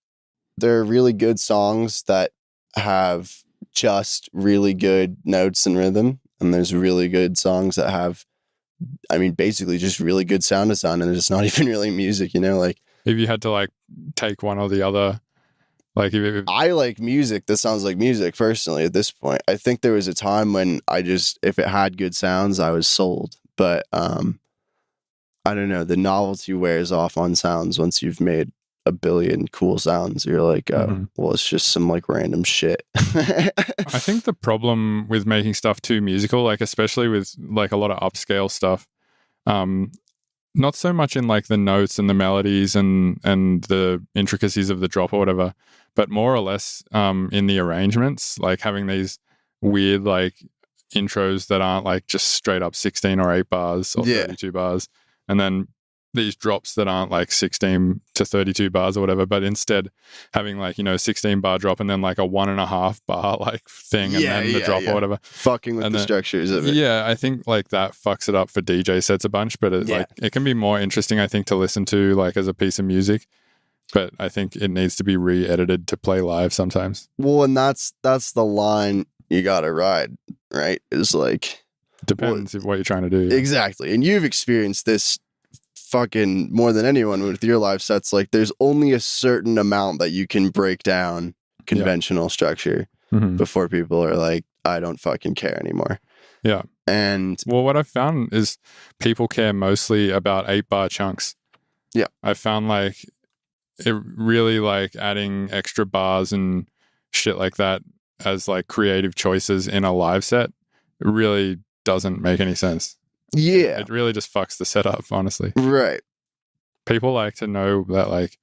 there are really good songs that have just really good notes and rhythm, and there's really good songs that have, I mean, basically just really good sound design, and it's not even really music, you know? Like if you had to like take one or the other, like if I like music that sounds like music personally at this point. I think there was a time when if it had good sounds, I was sold. But I don't know, the novelty wears off on sounds once you've made a billion cool sounds. You're like, well, it's just some like random shit. I think the problem with making stuff too musical, like especially with like a lot of upscale stuff, not so much in like the notes and the melodies and the intricacies of the drop or whatever, but more or less in the arrangements, like having these weird like intros that aren't like just straight up 16 or 8 bars or 32 bars, and then these drops that aren't like 16 to 32 bars or whatever, but instead having like, 16 bar drop and then like a 1.5 bar like thing and then the drop or whatever. Fucking with the structures of it. Yeah, I think like that fucks it up for DJ sets a bunch, but like it can be more interesting, I think, to listen to like as a piece of music. But I think it needs to be re-edited to play live sometimes. Well, and that's the line you gotta ride, right? Is like depends what you're trying to do. Exactly. And you've experienced this fucking more than anyone with your live sets. Like there's only a certain amount that you can break down conventional structure before people are like, I don't fucking care anymore. Yeah. And well, what I've found is people care mostly about 8 bar chunks. Yeah. I found like it really like adding extra bars and shit like that as like creative choices in a live set really doesn't make any sense. Yeah. It really just fucks the setup, honestly. Right. People like to know that like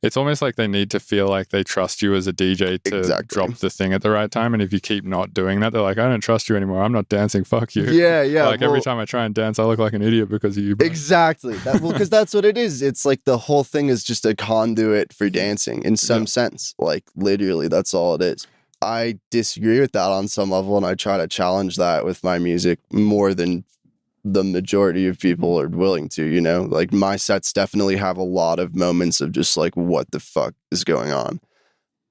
it's almost like they need to feel like they trust you as a DJ to drop the thing at the right time. And if you keep not doing that, they're like, I don't trust you anymore. I'm not dancing. Fuck you. Yeah, yeah. Like every time I try and dance, I look like an idiot because of you. Bro. Exactly. Because that's what it is. It's like the whole thing is just a conduit for dancing in some sense. Like literally, that's all it is. I disagree with that on some level, and I try to challenge that with my music more than the majority of people are willing to, you know? Like my sets definitely have a lot of moments of just like, what the fuck is going on?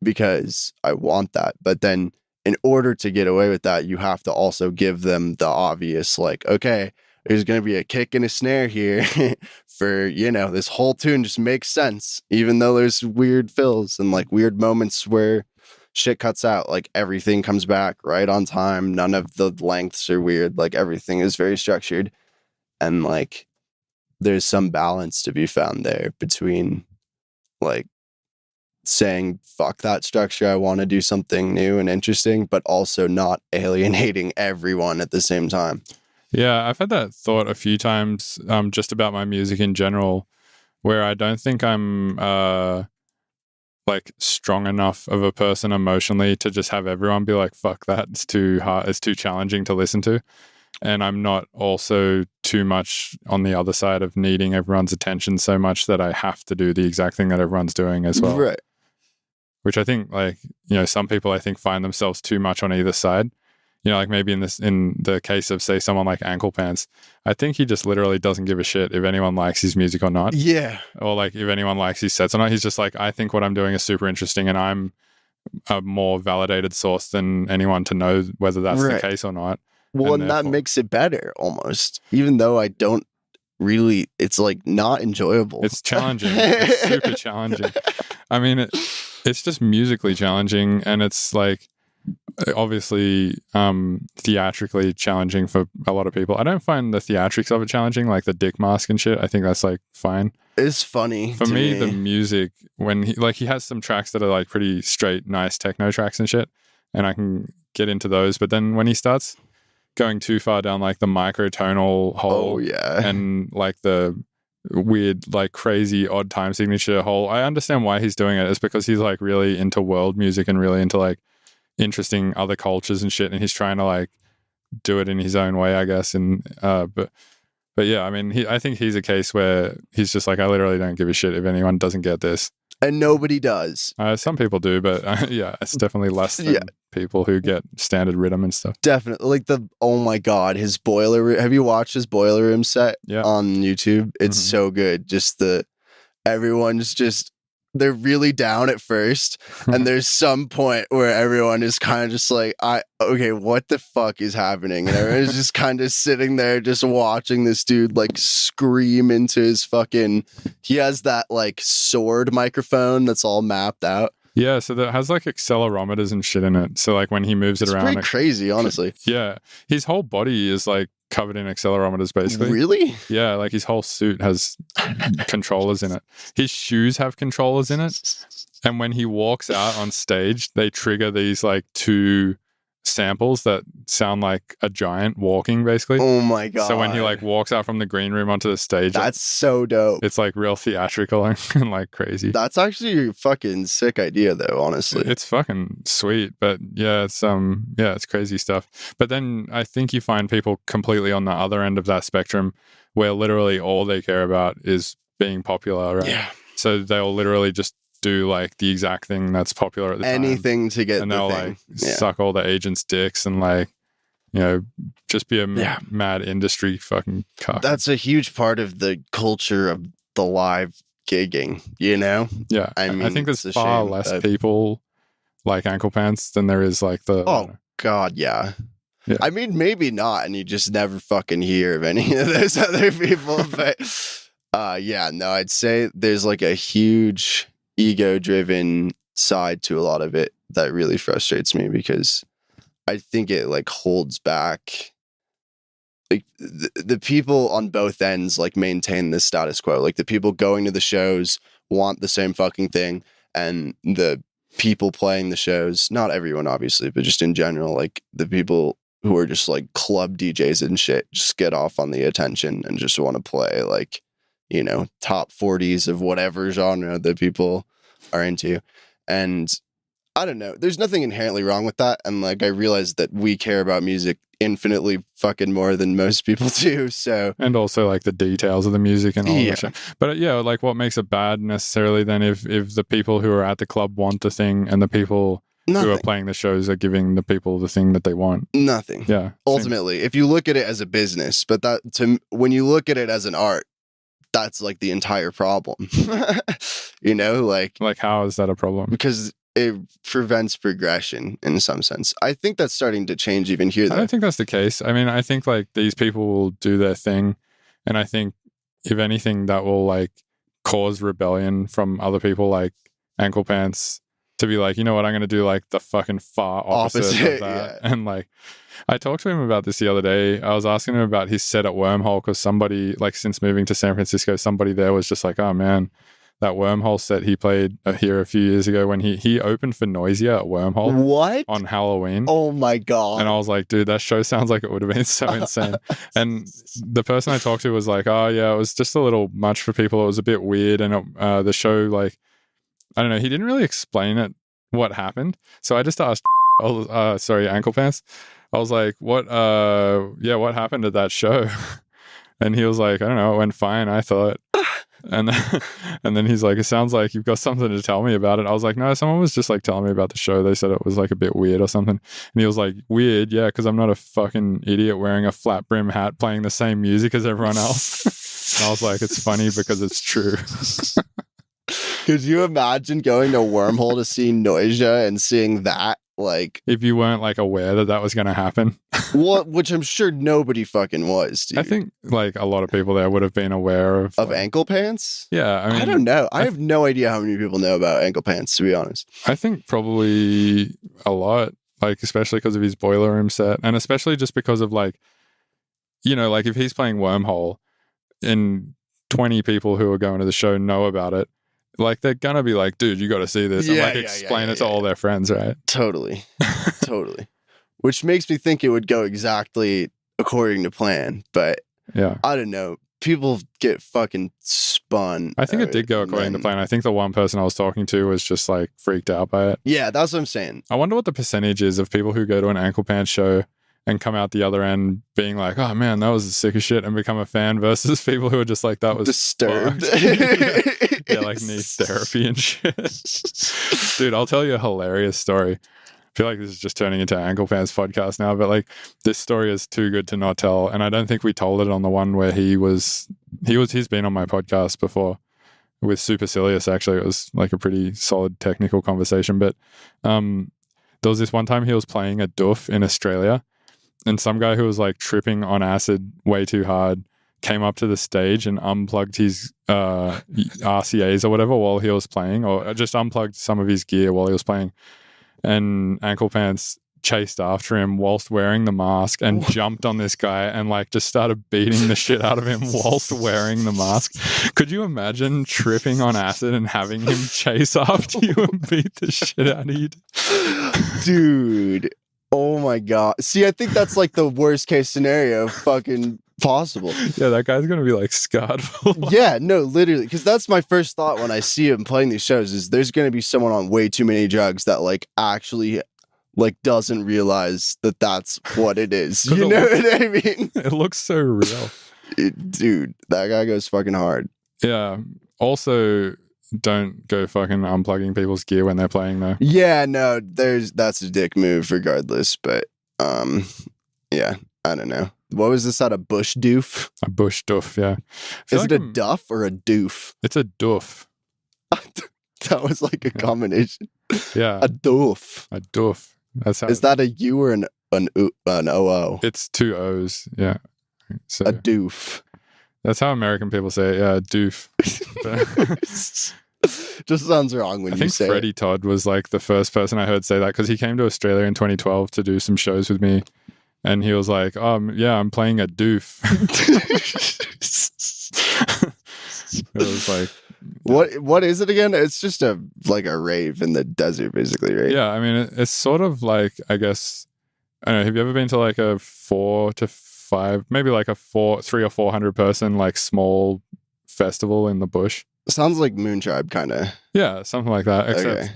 Because I want that. But then in order to get away with that, you have to also give them the obvious, like, okay, there's going to be a kick and a snare here for, this whole tune just makes sense, even though there's weird fills and like weird moments where shit cuts out. Like everything comes back right on time. None of the lengths are weird. Like everything is very structured, and like there's some balance to be found there between like saying fuck that structure, I want to do something new and interesting, but also not alienating everyone at the same time. Yeah, I've had that thought a few times just about my music in general, where I don't think I'm like strong enough of a person emotionally to just have everyone be like, fuck that, it's too hard, it's too challenging to listen to. And I'm not also too much on the other side of needing everyone's attention so much that I have to do the exact thing that everyone's doing as well. Right. Which I think, like, you know, some people I think find themselves too much on either side. You know, like maybe in the case of, say, someone like Ankle Pants, I think he just literally doesn't give a shit if anyone likes his music or not. Yeah. Or like if anyone likes his sets or not. He's just like, I think what I'm doing is super interesting and I'm a more validated source than anyone to know whether that's the case or not. Well, and that makes it better almost, even though I don't really, it's like not enjoyable. It's challenging. It's super challenging. I mean, it's just musically challenging, and it's like obviously theatrically challenging for a lot of people. I don't find the theatrics of it challenging, like the dick mask and shit. I think that's like fine. It's funny. For me, the music, when he has some tracks that are like pretty straight, nice techno tracks and shit, and I can get into those. But then when he starts going too far down like the microtonal hole and like the weird, like crazy odd time signature hole, I understand why he's doing it. It's because he's like really into world music and really into like interesting other cultures and shit, and he's trying to like do it in his own way, I guess. And but yeah, I mean, I think he's a case where he's just like, I literally don't give a shit if anyone doesn't get this, and nobody does. Some people do, but yeah, it's definitely less than people who get standard rhythm and stuff. Definitely, like oh my god, his boiler room. Have you watched his boiler room set on YouTube? It's so good. Just everyone's just, they're really down at first, and there's some point where everyone is kind of just like, okay, what the fuck is happening? And everyone's just kind of sitting there just watching this dude like scream into his fucking, he has that like sword microphone that's all mapped out. Yeah, so that has like accelerometers and shit in it. So like when he moves it around, it's pretty crazy, honestly. Yeah, his whole body is like covered in accelerometers, basically. Really? Yeah, like his whole suit has controllers in it. His shoes have controllers in it, and when he walks out on stage, they trigger these like two samples that sound like a giant walking, basically. Oh my god. So when he like walks out from the green room onto the stage, that's so dope. It's like real theatrical and like crazy. That's actually a fucking sick idea though, honestly. It's fucking sweet. But yeah, it's crazy stuff. But then I think you find people completely on the other end of that spectrum where literally all they care about is being popular, right? Yeah. So they'll literally just do like the exact thing that's popular at the time. Anything to get, and they'll like suck all the agents' dicks and like, you know, just be a mad industry fucking cock. That's a huge part of the culture of the live gigging, you know? Yeah. I mean, I think there's far less people like Ankle Pants than there is like the... Oh, God, yeah. I mean, maybe not, and you just never fucking hear of any of those other people, but yeah, no, I'd say there's like a huge ego-driven side to a lot of it that really frustrates me, because I think it like holds back like the people on both ends like maintain the status quo. Like the people going to the shows want the same fucking thing, and the people playing the shows, not everyone obviously, but just in general, like the people who are just like club DJs and shit just get off on the attention and just want to play like, you know, top 40s of whatever genre that people are into. And I don't know, there's nothing inherently wrong with that. And like, I realize that we care about music infinitely fucking more than most people do. So, and also like the details of the music and all that shit. But yeah, like what makes it bad necessarily then if the people who are at the club want the thing and the people who are playing the shows are giving the people the thing that they want? Nothing. Yeah. Ultimately, if you look at it as a business, but when you look at it as an art, that's like the entire problem. You know, like how is that a problem? Because it prevents progression in some sense. I think that's starting to change even here, though. I don't think that's the case. I mean, I think like these people will do their thing, and I think if anything that will like cause rebellion from other people like Ankle Pants to be like, you know what, I'm going to do like the fucking far opposite of that. And like, I talked to him about this the other day. I was asking him about his set at Wormhole because somebody, like since moving to San Francisco, somebody there was just like, oh man, that Wormhole set he played here a few years ago when he opened for Noisia at Wormhole. What? On Halloween. Oh my God. And I was like, dude, that show sounds like it would have been so insane. And the person I talked to was like, oh yeah, it was just a little much for people. It was a bit weird. And the show, like, I don't know. He didn't really explain it what happened. So I just asked, Ankle Pants. I was like, what happened at that show? And he was like, I don't know, it went fine, I thought. And then he's like, it sounds like you've got something to tell me about it. I was like, no, someone was just like telling me about the show. They said it was like a bit weird or something. And he was like, weird, yeah, because I'm not a fucking idiot wearing a flat brim hat playing the same music as everyone else. And I was like, it's funny because it's true. Could you imagine going to Wormhole to see Noisia and seeing that? Like, if you weren't like aware that was going to happen. Which I'm sure nobody fucking was, dude. I think like a lot of people there would have been aware of like, Ankle Pants. Yeah, I mean, I don't know. I have no idea how many people know about Ankle Pants, to be honest. I think probably a lot, like especially because of his Boiler Room set, and especially just because of like, you know, like if he's playing Wormhole and 20 people who are going to the show know about it, like they're gonna be like, dude, you got to see this, and like explain it to all their friends, right? Totally. Which makes me think it would go exactly according to plan, but yeah, I don't know. People get fucking spun. I think it did go according to plan. I think the one person I was talking to was just like freaked out by it. Yeah, that's what I'm saying. I wonder what the percentage is of people who go to an Ankle Pants show and come out the other end being like, oh man, that was the sickest shit, and become a fan, versus people who are just like, that was disturbed. Yeah, like need therapy and shit. Dude, I'll tell you a hilarious story. I feel like this is just turning into Ankle Pants podcast now, but like this story is too good to not tell, and I don't think we told it on the one where he's been on my podcast before with Supercilious. Actually, it was like a pretty solid technical conversation, but there was this one time he was playing a doof in Australia, and some guy who was like tripping on acid way too hard came up to the stage and unplugged his RCAs or whatever while he was playing, or just unplugged some of his gear while he was playing. And Ankle Pants chased after him whilst wearing the mask and jumped on this guy and like just started beating the shit out of him whilst wearing the mask. Could you imagine tripping on acid and having him chase after you and beat the shit out of you? Dude, oh my god. See, I think that's like the worst case scenario fucking possible. Yeah, that guy's gonna be like scarred for life. Yeah, no, literally, because that's my first thought when I see him playing these shows is there's gonna be someone on way too many drugs that like actually like doesn't realize that that's what it is. You know what I mean? It looks so real. Dude, that guy goes fucking hard. Yeah. Also, don't go fucking unplugging people's gear when they're playing though. Yeah, no, that's a dick move regardless, but yeah, I don't know. What was this at a bush doof? A bush doof, yeah. Is it a duff or a doof? It's a doof. That was like a combination. Yeah. A doof. A doof. That's how. Is that a U or an OO? It's two O's, yeah. So a doof. That's how American people say it, yeah, a doof. Just sounds wrong when you say it. I think Freddie Todd was like the first person I heard say that, because he came to Australia in 2012 to do some shows with me. And he was like, yeah, I'm playing a doof. It was like, what is it again? It's just like a rave in the desert, basically, right? Yeah, I mean, it's sort of like, I guess, I don't know, have you ever been to like a 4 to 5, maybe like a 300 or 400 person like small festival in the bush? Sounds like Moon Tribe, kind of. Yeah, something like that. Except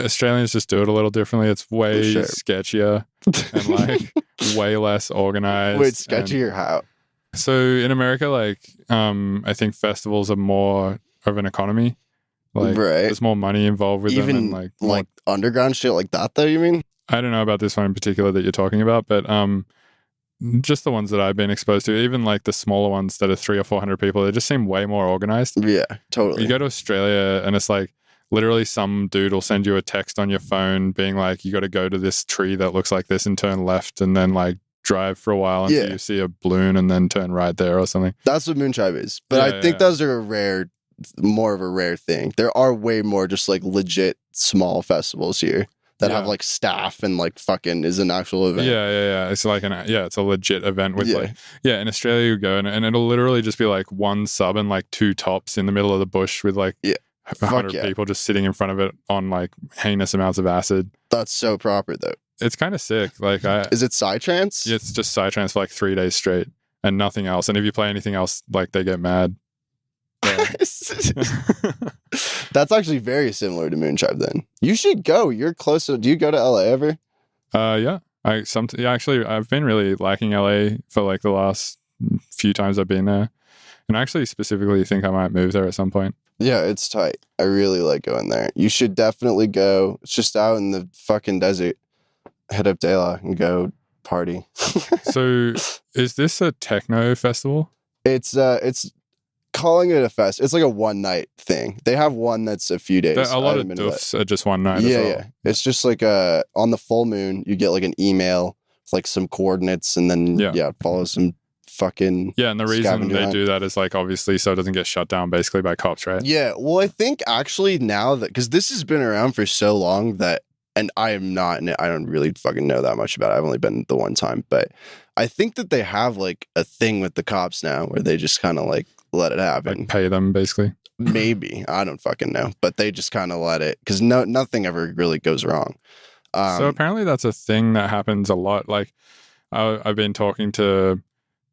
Australians just do it a little differently. It's way sketchier and like way less organized. Wait, sketchier how? So in America, like, I think festivals are more of an economy. Like, there's more money involved with them. And like underground shit like that, though, you mean? I don't know about this one in particular that you're talking about, but just the ones that I've been exposed to, even like the smaller ones that are 300 or 400 people, they just seem way more organized. Yeah, totally. You go to Australia and it's like, literally some dude will send you a text on your phone being like, you got to go to this tree that looks like this and turn left, and then like drive for a while until you see a balloon and then turn right there or something. That's what Moon Tribe is. But I think those are more of a rare thing. There are way more just like legit small festivals here that have like staff and like fucking is an actual event. Yeah. It's like it's a legit event with like, in Australia you go and it'll literally just be like one sub and like two tops in the middle of the bush with like 100 people just sitting in front of it on like heinous amounts of acid. That's so proper though. It's kind of sick. Like, is it psytrance? Yeah, it's just psytrance for like 3 days straight and nothing else. And if you play anything else, like they get mad. Yeah. That's actually very similar to Moontribe. Then you should go. You're close. Do you go to LA ever? Yeah. Actually, I've been really liking LA for like the last few times I've been there, and I actually specifically think I might move there at some point. Yeah, it's tight. I really like going there. You should definitely go. It's just out in the fucking desert. Head up De La and go party. So, is this a techno festival? It's calling it a fest. It's like a one night thing. They have one that's a few days. A lot of doofs are just one night. Yeah, as well. yeah. It's just like on the full moon, you get like an email with like some coordinates, and then follow some fucking and the reason they do that is like obviously so it doesn't get shut down basically by cops, right? Yeah. Well, I think actually now that because this has been around for so long that, and I don't really fucking know that much about it. I've only been the one time, but I think that they have like a thing with the cops now where they just kind of like let it happen. Like pay them basically. Maybe. I don't fucking know. But they just kind of let it because nothing ever really goes wrong. So apparently that's a thing that happens a lot. Like I've been talking to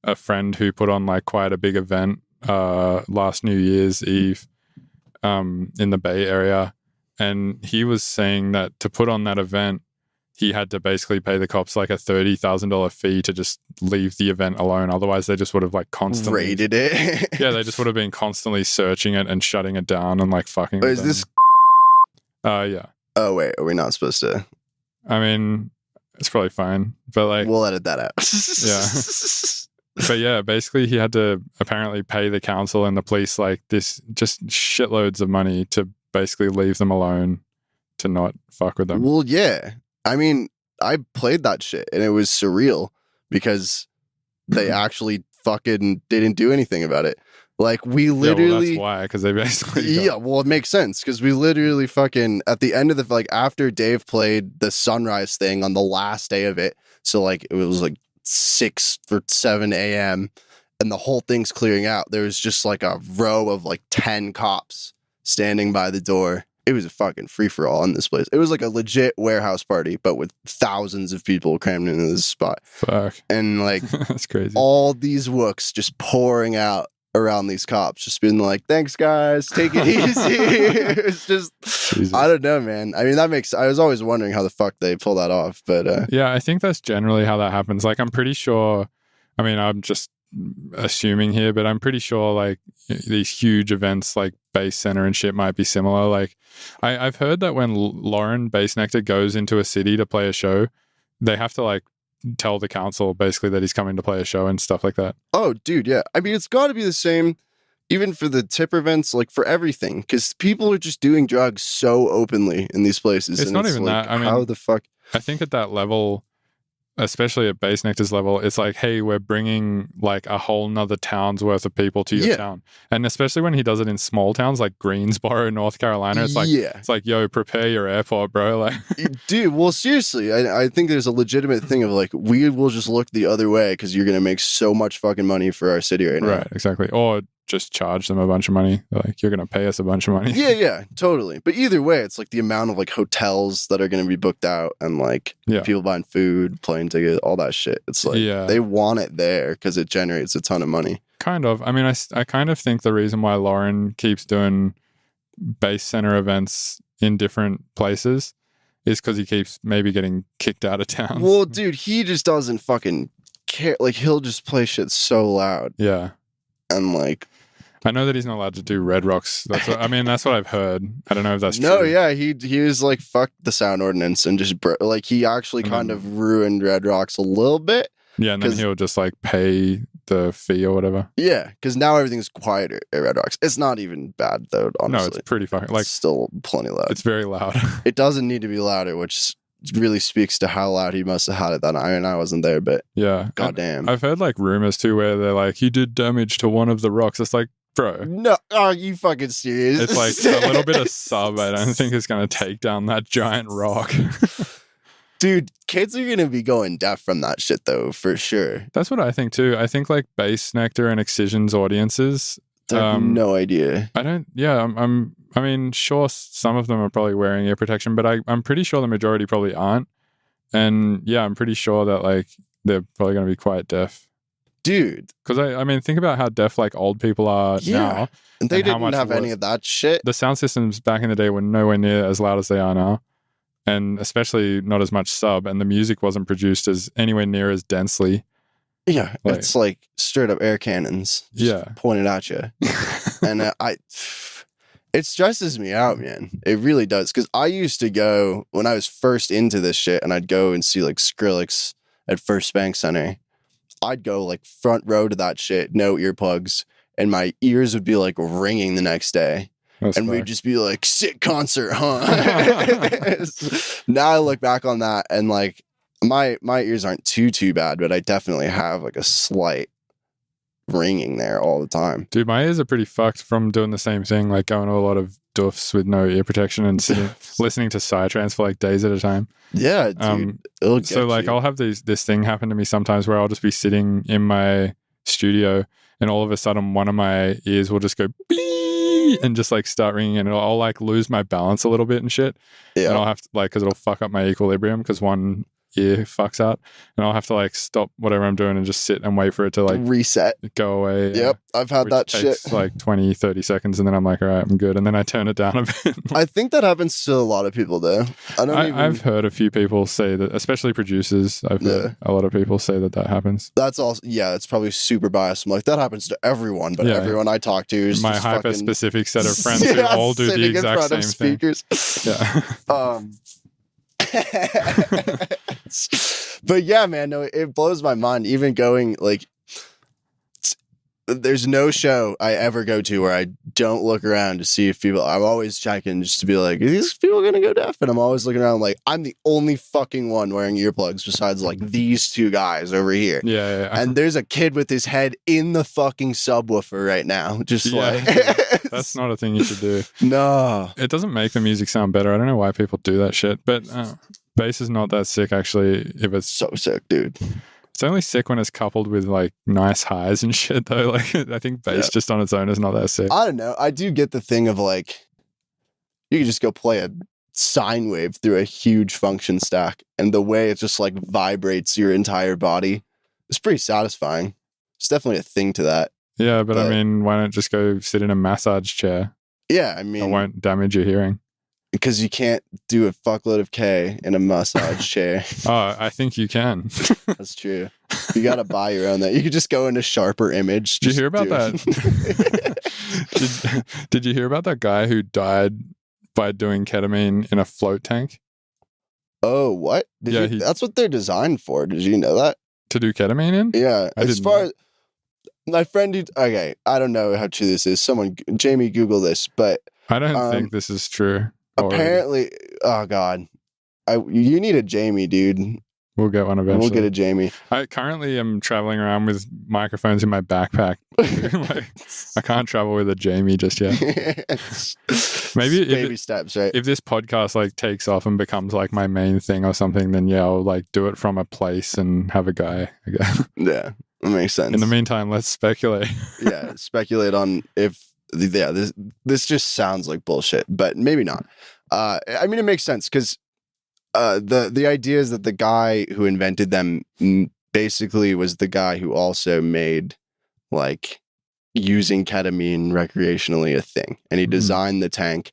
a friend who put on like quite a big event last New Year's Eve in the Bay Area. And he was saying that to put on that event, he had to basically pay the cops like a $30,000 fee to just leave the event alone. Otherwise, they just would have like constantly raided it. Yeah, they just would have been constantly searching it and shutting it down and like fucking. Is this? Yeah. Oh wait, are we not supposed to? I mean, it's probably fine, but like we'll edit that out. Yeah. But yeah, basically he had to apparently pay the council and the police like this just shitloads of money to basically leave them alone, to not fuck with them. Well, yeah. I mean, I played that shit and it was surreal because they actually fucking didn't do anything about it. Like we literally, well, that's why, because they basically well, it makes sense because we literally fucking at the end of the like after Dave played the sunrise thing on the last day of it, so like it was like 6 or 7 a.m. and the whole thing's clearing out. There was just like a row of like 10 cops standing by the door. It was a fucking free-for-all in this place. It was like a legit warehouse party, but with thousands of people crammed into this spot. Fuck. And like that's crazy. All these wooks just pouring out around these cops, just being like, thanks guys, take it easy. It's just Jesus. I don't know, man. I mean, I was always wondering how the fuck they pull that off, but yeah, I think that's generally how that happens. Like I'm pretty sure, I mean, I'm just assuming here, but I'm pretty sure like these huge events like Bass Center and shit might be similar. Like I've heard that when Lauren Bass Nectar goes into a city to play a show, they have to like tell the council basically that he's coming to play a show and stuff like that. Oh, dude, yeah. I mean, it's got to be the same even for the tipper events, like for everything, because people are just doing drugs so openly in these places. It's not even like, that. I mean, how the fuck? I think at that level, especially at Bass Nectar's level, it's like, hey, we're bringing like a whole nother town's worth of people to your town. And especially when he does it in small towns like Greensboro, North Carolina, it's like, it's like, yo, prepare your airport, bro. Like, dude, well, seriously, I think there's a legitimate thing of like, we will just look the other way because you're going to make so much fucking money for our city right now. Right, exactly. Or just charge them a bunch of money. Like, you're going to pay us a bunch of money. Yeah, totally. But either way, it's like the amount of like hotels that are going to be booked out and like people buying food, plane tickets, all that shit. It's like they want it there because it generates a ton of money. Kind of. I mean, I kind of think the reason why Lauren keeps doing Bass Center events in different places is because he keeps maybe getting kicked out of town. Well, dude, he just doesn't fucking care. Like, he'll just play shit so loud. Yeah. And like, I know that he's not allowed to do Red Rocks. That's what, I mean, that's what I've heard. I don't know if that's true. No, yeah, he was like, fuck the sound ordinance and just like he actually kind of ruined Red Rocks a little bit. Yeah, and then he'll just like pay the fee or whatever. Yeah, because now everything's quieter at Red Rocks. It's not even bad though, honestly. No, it's pretty fucking like it's still plenty loud. It's very loud. It doesn't need to be louder, which really speaks to how loud he must have had it that night. I mean, I wasn't there, but yeah, goddamn. I've heard like rumors too where they're like, he did damage to one of the rocks. It's like, bro, no, are you fucking serious? It's like a little bit of sub. I don't think it's gonna take down that giant rock. Dude, kids are gonna be going deaf from that shit though, for sure. That's what I think too. I think like Bass Nectar and Excision's audiences, I have no idea. I don't. Yeah, I mean, sure, some of them are probably wearing ear protection, but I'm pretty sure the majority probably aren't. And yeah, I'm pretty sure that like they're probably going to be quite deaf. dude. Because I mean, think about how deaf like old people are now. And they and how didn't much have any worse- of that shit. The sound systems back in the day were nowhere near as loud as they are now, and especially not as much sub. And the music wasn't produced as anywhere near as densely. Yeah, Like- it's like straight up air cannons just Yeah. pointed at you. And it stresses me out, man. It really does. Because I used to go, when I was first into this shit, and I'd go and see like Skrillex at First Bank Center, I'd go like front row to that shit, no earplugs, and my ears would be like ringing the next day. That's And fucked. we'd just be like, sick concert, huh? Now I look back on that and like my ears aren't too bad, but I definitely have like a slight ringing there all the time. Dude, my ears are pretty fucked from doing the same thing, like going to a lot of doofs with no ear protection and listening to psytrance for like days at a time. Yeah, dude. It'll get So like you. I'll have this thing happen to me sometimes where I'll just be sitting in my studio and all of a sudden one of my ears will just go beep and just like start ringing, and I'll like lose my balance a little bit and shit. And I'll have to like, because it'll fuck up my equilibrium because one ear fucks out, and I'll have to like stop whatever I'm doing and just sit and wait for it to like reset. go away. Yep, I've had which that takes shit. like 20-30 seconds, and then I'm like, all right, I'm good, and then I turn it down a bit. I think that happens to a lot of people though. I've heard a few people say that, especially producers. I've heard a lot of people say that happens. That's also, yeah, it's probably super biased. I'm like, that happens to everyone, but Yeah. everyone I talk to is My just hyper fucking specific set of friends who all do the sitting in exact front same of thing. speakers. Yeah. But yeah, man, no, it blows my mind. Even going like, there's no show I ever go to where I don't look around to see if people. I'm always checking just to be like, are these people gonna go deaf? And I'm always looking around like, I'm the only fucking one wearing earplugs besides like these two guys over here. Yeah. And there's a kid with his head in the fucking subwoofer right now, just Yeah, like that's not a thing you should do. no. It doesn't make the music sound better. I don't know why people do that shit, but bass is not that sick actually. If it's So sick, dude. It's only sick when it's coupled with like nice highs and shit though. Like I think bass just on its own is not that sick. I don't know. I do get the thing of like, you can just go play a sine wave through a huge function stack, and the way it just like vibrates your entire body is pretty satisfying. It's definitely a thing to that. Yeah, but I but- mean, why not just go sit in a massage chair? Yeah, I It mean, won't damage your hearing. because you can't do a fuckload of K in a massage chair. Oh, I think you can. That's true. You got to buy your own. That you could just go into Sharper Image. Did you just hear about do- that? Did you hear about that guy who died by doing ketamine in a float tank Oh, what? Yeah, That's what they're designed for. Did you know that? to do ketamine in? Yeah. I As didn't far know. as my friend, okay, I don't know how true this is. Jamie, Google this, but I don't Um, think this is true. already. apparently, oh God, you need a Jamie, dude. We'll get one eventually. We'll get a Jamie. I currently am traveling around with microphones in my backpack. Like, I can't travel with a Jamie just yet. Maybe if baby it- steps, right? If this podcast like takes off and becomes like my main thing or something, then yeah, I'll like do it from a place and have a guy again. Yeah, that makes sense. In the meantime, let's speculate. Yeah, speculate on if this just sounds like bullshit, but maybe not. I mean, it makes sense because the idea is that the guy who invented them basically was the guy who also made like using ketamine recreationally a thing, and he Mhm. designed the tank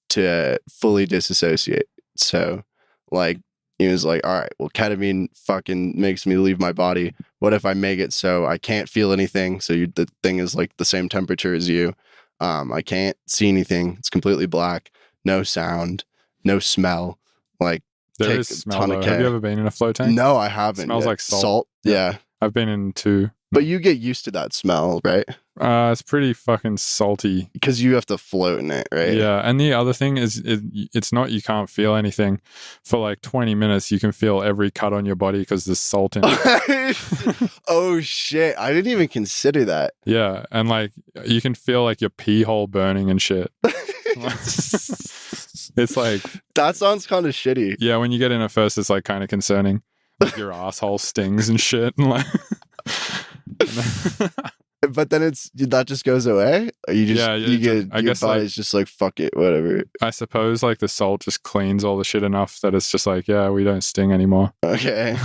to fully disassociate. So like he was like, all right, well, ketamine fucking makes me leave my body. What if I make it so I can't feel anything? So the thing is like the same temperature as you. I can't see anything. It's completely black. No sound. No smell. Like, There take is a smell ton though. of Have K. you ever been in a float tank? no, I haven't. Smells yet. like salt. Yeah. I've been in two. But you get used to that smell, right? It's pretty fucking salty. Because you have to float in it, right? Yeah, and the other thing is, it's not you can't feel anything. For like 20 minutes, you can feel every cut on your body because there's salt in it. Oh shit! I didn't even consider that. Yeah, and like you can feel like your pee hole burning and shit. It's like, That sounds kind of shitty. yeah, when you get in at first, it's like kind of concerning. Like your asshole stings and shit, and like. But then that just goes away. Or you just Yeah, you get I your guess, like- body's just like fuck it, whatever. I suppose like the salt just cleans all the shit enough that it's just like, yeah, we don't sting anymore. Okay.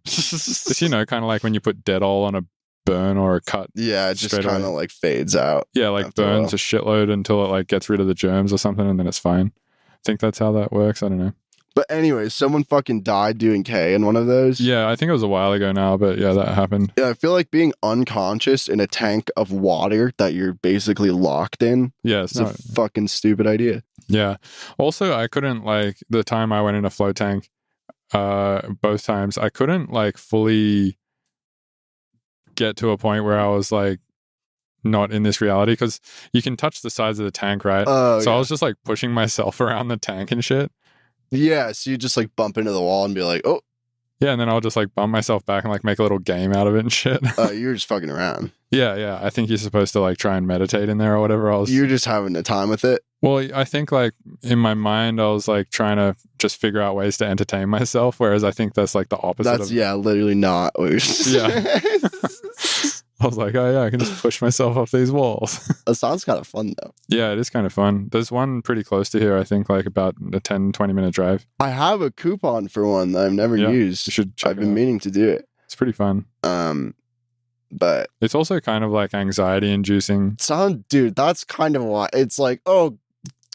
Just, you know, kind of like when you put Dettol on a burn or a cut. Yeah, it just straight kind of away. like fades out. Yeah, like after a while. burns a shitload until it like gets rid of the germs or something, and then it's fine. I think that's how that works. I don't know. But anyway, someone fucking died doing K in one of those. Yeah, I think it was a while ago now, but yeah, that happened. Yeah, I feel like being unconscious in a tank of water that you're basically locked in Yeah, it's is a not. fucking stupid idea. Yeah. Also, I couldn't like the time I went in a float tank, both times, I couldn't like fully get to a point where I was like not in this reality because you can touch the sides of the tank, right? Oh, So yeah. I was just like pushing myself around the tank and shit. Yeah, so you just like bump into the wall and be like, oh, Yeah, and then I'll just like bump myself back and like make a little game out of it and shit. you're just fucking around. Yeah. I think you're supposed to like try and meditate in there or whatever else. You're just having the time with it. Well, I think like in my mind, I was like trying to just figure out ways to entertain myself, whereas I think that's like the opposite That's, of. yeah, literally not what you're Yeah. I was like, oh yeah, I can just push myself off these walls. That sounds kind of fun, though. Yeah, it is kind of fun. There's one pretty close to here, I think, like about a 10, 20-minute drive. I have a coupon for one that I've never Yeah, used. You should check I've it been out. meaning to do it. It's pretty fun. But It's also kind of like anxiety inducing. dude, that's kind of why it's like, oh,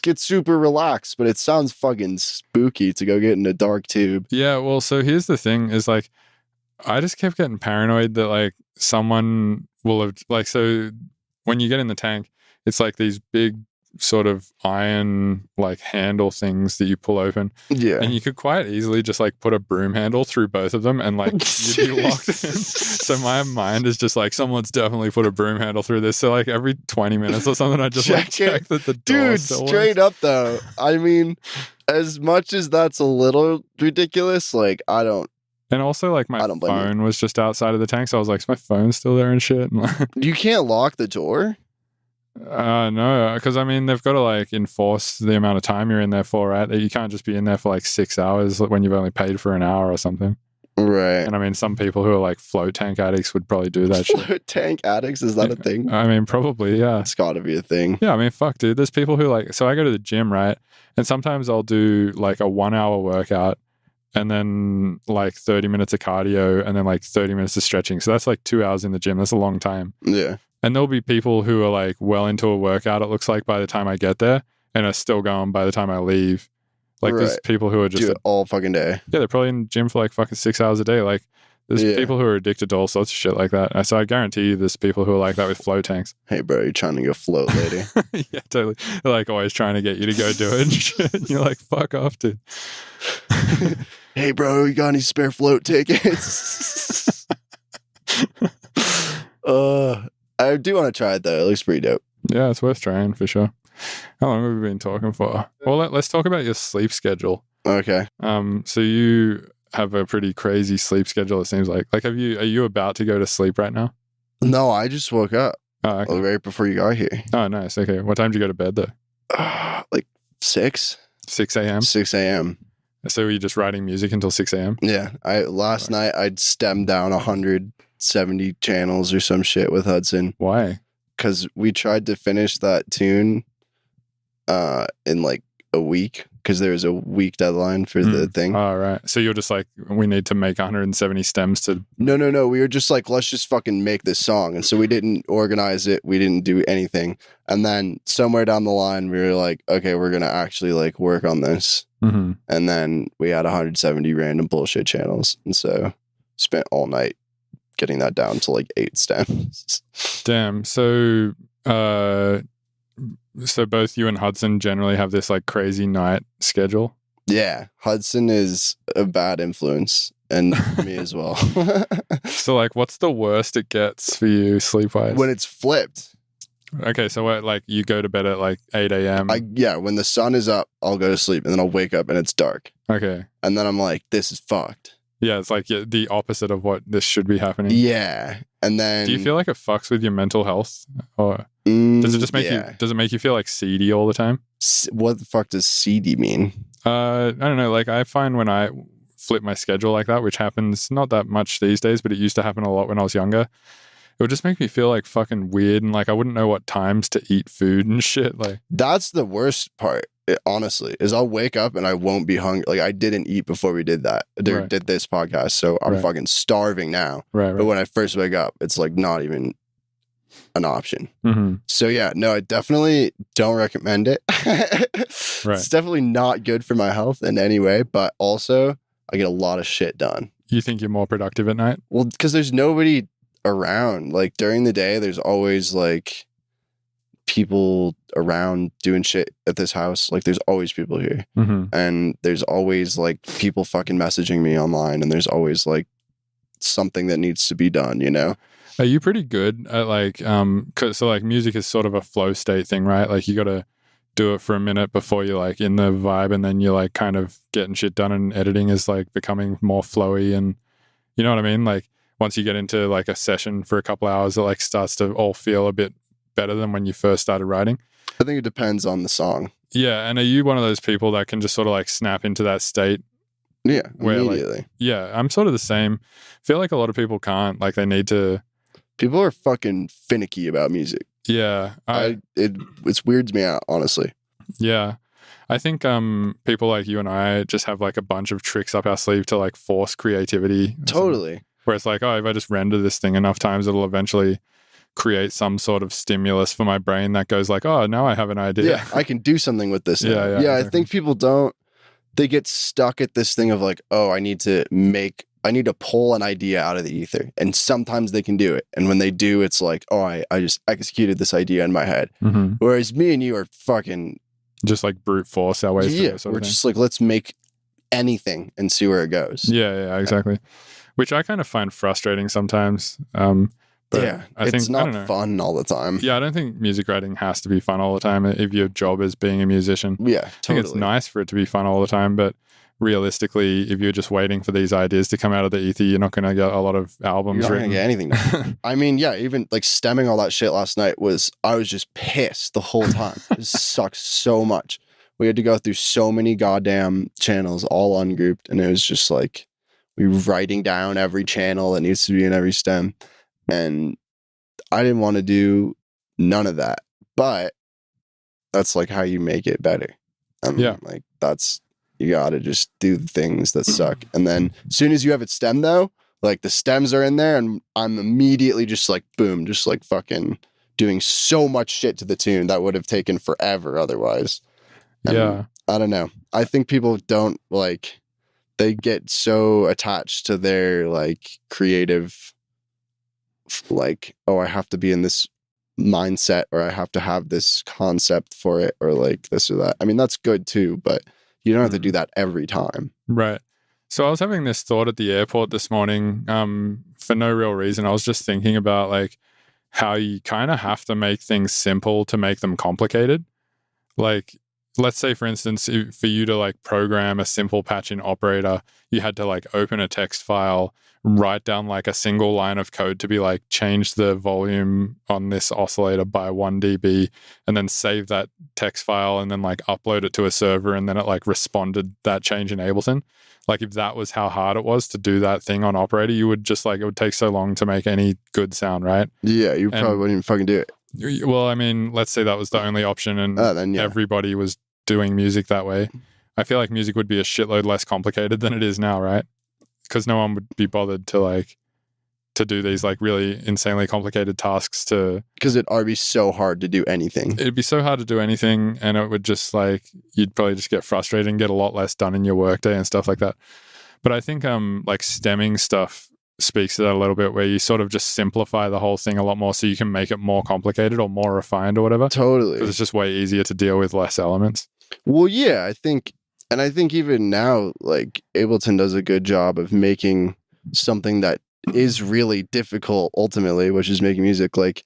get super relaxed, but it sounds fucking spooky to go get in a dark tube. Yeah, well, so here's the thing is like, I just kept getting paranoid that like someone will have like, so when you get in the tank, it's like these big sort of iron like handle things that you pull open, Yeah. and you could quite easily just like put a broom handle through both of them and like you'd be locked in. So my mind is just like, someone's definitely put a broom handle through this. So like every 20 minutes or something, I just like Check it. check that the door Dude, still straight works. up though. I mean, as much as that's a little ridiculous, like And also like my I don't blame you. phone was just outside of the tank, so I was like, is my phone still there and shit? And like, you can't lock the door. no, because I mean they've got to like enforce the amount of time you're in there for, right? You can't just be in there for like 6 hours when you've only paid for an hour or something. Right. And I mean, some people who are like float tank addicts would probably do that shit. Float tank addicts, is that a thing? I mean, probably, yeah. It's gotta be a thing. Yeah, I mean, fuck, dude. There's people who like, so I go to the gym, right? And sometimes I'll do like a 1 hour workout and then like 30 minutes of cardio and then like 30 minutes of stretching. So that's like 2 hours in the gym. That's a long time. Yeah. And there'll be people who are like well into a workout, it looks like, by the time I get there and are still going by the time I leave. Like there's Right. people who are just, Do it all fucking day. yeah, they're probably in the gym for like fucking 6 hours a day. Like there's Yeah. people who are addicted to all sorts of shit like that. So I guarantee you there's people who are like that with flow tanks. Hey bro, you're trying to go float, lady. Yeah, totally. They're like always trying to get you to go do it and shit. And you're like, fuck off, dude. Hey bro, you got any spare float tickets? I do want to try it though. It looks pretty dope. Yeah, it's worth trying for sure. How long have we been talking for? Well, let's talk about your sleep schedule. Okay. So you have a pretty crazy sleep schedule, it seems like. Like, are you about to go to sleep right now? No, I just woke up Oh, okay. right before you got here. Oh, nice. Okay. What time did you go to bed though? Like 6 a.m.? 6 a.m. So were you just writing music until 6 a.m.? Yeah. Last night I'd stemmed down 170 channels or some shit with Hudson Why? because we tried to finish that tune in like a week because there was a week deadline for the thing. Oh, right. So you're just like, we need to make 170 stems to... No. We were just like, let's just fucking make this song. And so we didn't organize it. We didn't do anything. And then somewhere down the line, we were like, okay, we're going to actually like work on this. Mm-hmm. And then we had 170 random bullshit channels. And so spent all night getting that down to like 8 stems. Damn. So both you and Hudson generally have this like crazy night schedule? Yeah. Hudson is a bad influence. And me as well. So like, what's the worst it gets for you sleep-wise? When it's flipped. Okay, so what, like you go to bed at like 8 a.m.? When the sun is up, I'll go to sleep and then I'll wake up and it's dark. Okay. And then I'm like, this is fucked. Yeah, it's like the opposite of what this should be happening. Yeah. And then Do you feel like it fucks with your mental health? Or does it just make yeah. you, does it make you feel like seedy all the time? What the fuck does CD mean? I don't know. Like I find when I flip my schedule like that, which happens not that much these days, but it used to happen a lot when I was younger, it would just make me feel like fucking weird and like I wouldn't know what times to eat food and shit. Like That's the worst part. honestly, is I'll wake up and I won't be hungry. Like I didn't eat before we did did this podcast, so I'm fucking starving now. Right. But when I first wake up, it's like not even an option. Mm-hmm. So yeah, no, I definitely don't recommend it. It's definitely not good for my health in any way, but also I get a lot of shit done. You think you're more productive at night? Well, because there's nobody around. Like during the day, there's always like people around doing shit at this house. Like there's always people here, and there's always like people fucking messaging me online, and there's always like something that needs to be done, you know? Are you pretty good at like so like music is sort of a flow state thing, right? Like you got to do it for a minute before you're like in the vibe, and then you're like kind of getting shit done, and editing is like becoming more flowy, and you know what I mean? Like once you get into like a session for a couple hours, it like starts to all feel a bit better than when you first started writing. I think it depends on the song. Yeah. And are you one of those people that can just sort of like snap into that state? Yeah, where immediately. Like, yeah, I'm sort of the same. I feel like a lot of people can't. Like they need to. People are fucking finicky about music. Yeah. It weirds me out, honestly. Yeah. I think people like you and I just have like a bunch of tricks up our sleeve to like force creativity. Totally. Where it's like, oh, if I just render this thing enough times, it'll eventually create some sort of stimulus for my brain that goes like, oh, now I have an idea. Yeah, I can do something with this now. Yeah, Exactly. exactly. I think people don't, they get stuck at this thing of like, oh, I need to pull an idea out of the ether. And sometimes they can do it. And when they do, it's like, oh, I just executed this idea in my head. Whereas me and you are fucking... just like brute force our way through it. We're just like, let's make anything and see where it goes. Yeah, exactly. Which I kind of find frustrating sometimes. But yeah, I think it's not fun all the time. Yeah, I don't think music writing has to be fun all the time if your job is being a musician. Yeah, totally. I think it's nice for it to be fun all the time, but realistically, if you're just waiting for these ideas to come out of the ether, you're not going to get a lot of albums You're not written. You're not going to get anything. I mean, yeah, even like stemming all that shit last night I was just pissed the whole time. It sucks so much. We had to go through so many goddamn channels, all ungrouped, and it was just like we were writing down every channel that needs to be in every stem. And I didn't want to do none of that, but that's like how you make it better. Like you got to just do the things that suck. And then as soon as you have it stemmed though, like the stems are in there and I'm immediately just like, boom, just like fucking doing so much shit to the tune that would have taken forever otherwise. And yeah. I don't know. I think people don't like, they get so attached to their like creative, like, oh, I have to be in this mindset or I have to have this concept for it or like this or that. I mean, that's good too, but you don't have to do that every time. Right. So I was having this thought at the airport this morning for no real reason. I was just thinking about like how you kind of have to make things simple to make them complicated. Like, let's say, for instance, for you to like program a simple patch in Operator, you had to like open a text file, write down like a single line of code to be like, change the volume on this oscillator by 1 dB, and then save that text file and then like upload it to a server, and then it like responded that change in Ableton. Like if that was how hard it was to do that thing on Operator, you would just like, it would take so long to make any good sound, right? Yeah, you probably wouldn't even fucking do it. Well, I mean, let's say that was the only option and then, yeah. Everybody was doing music that way. I feel like music would be a shitload less complicated than it is now, right? Because no one would be bothered to do these like really insanely complicated tasks because it'd already be so hard to do anything. It'd be so hard to do anything, and it would just like, you'd probably just get frustrated and get a lot less done in your workday and stuff like that. But I think like stemming stuff speaks to that a little bit, where you sort of just simplify the whole thing a lot more so you can make it more complicated or more refined or whatever. Totally. Because it's just way easier to deal with less elements. Well, yeah, I think even now, like Ableton does a good job of making something that is really difficult ultimately, which is making music. Like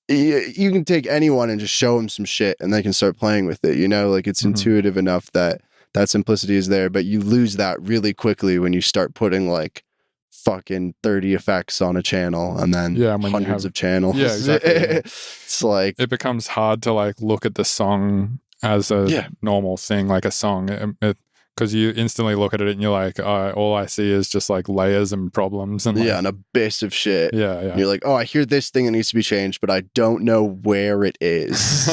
you can take anyone and just show them some shit and they can start playing with it, you know, like it's intuitive enough that simplicity is there, but you lose that really quickly when you start putting like fucking 30 effects on a channel and then hundreds of channels. Yeah, exactly. It's like it becomes hard to like look at the song as a normal thing, like a song, because you instantly look at it and you're like, all I see is just like layers and problems and like, an abyss of shit. Yeah. And you're like, oh, I hear this thing that needs to be changed, but I don't know where it is.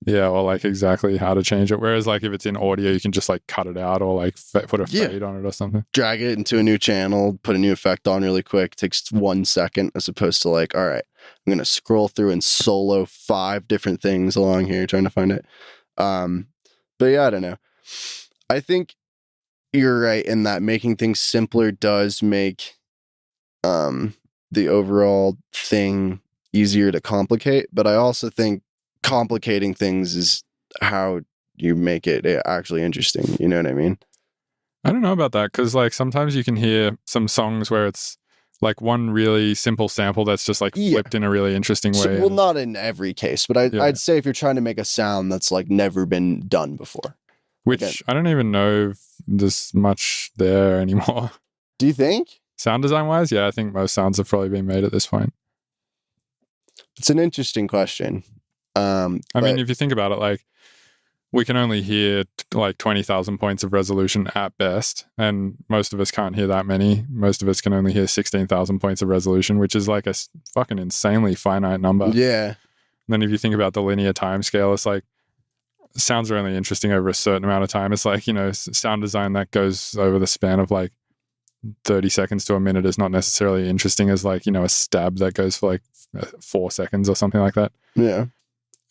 Yeah, or like exactly how to change it. Whereas like if it's in audio, you can just like cut it out or like put a fade on it or something. Drag it into a new channel, put a new effect on really quick. Takes 1 second as opposed to like, all right, I'm going to scroll through and solo 5 different things along here trying to find it. But yeah, I don't know. I think you're right in that making things simpler does make the overall thing easier to complicate. But I also think complicating things is how you make it actually interesting. You know what I mean? I don't know about that because like sometimes you can hear some songs where it's like one really simple sample that's just like flipped in a really interesting way. So, well, not in every case, but I'd say if you're trying to make a sound that's like never been done before. Which I don't even know if there's much there anymore. Do you think? Sound design wise? Yeah, I think most sounds have probably been made at this point. It's an interesting question. I mean, if you think about it, like we can only hear like 20,000 points of resolution at best, and most of us can't hear that many. Most of us can only hear 16,000 points of resolution, which is like a fucking insanely finite number. Yeah. And then if you think about the linear time scale, it's like sounds are only interesting over a certain amount of time. It's like, you know, sound design that goes over the span of like 30 seconds to a minute is not necessarily interesting as like, you know, a stab that goes for like 4 seconds or something like that. Yeah.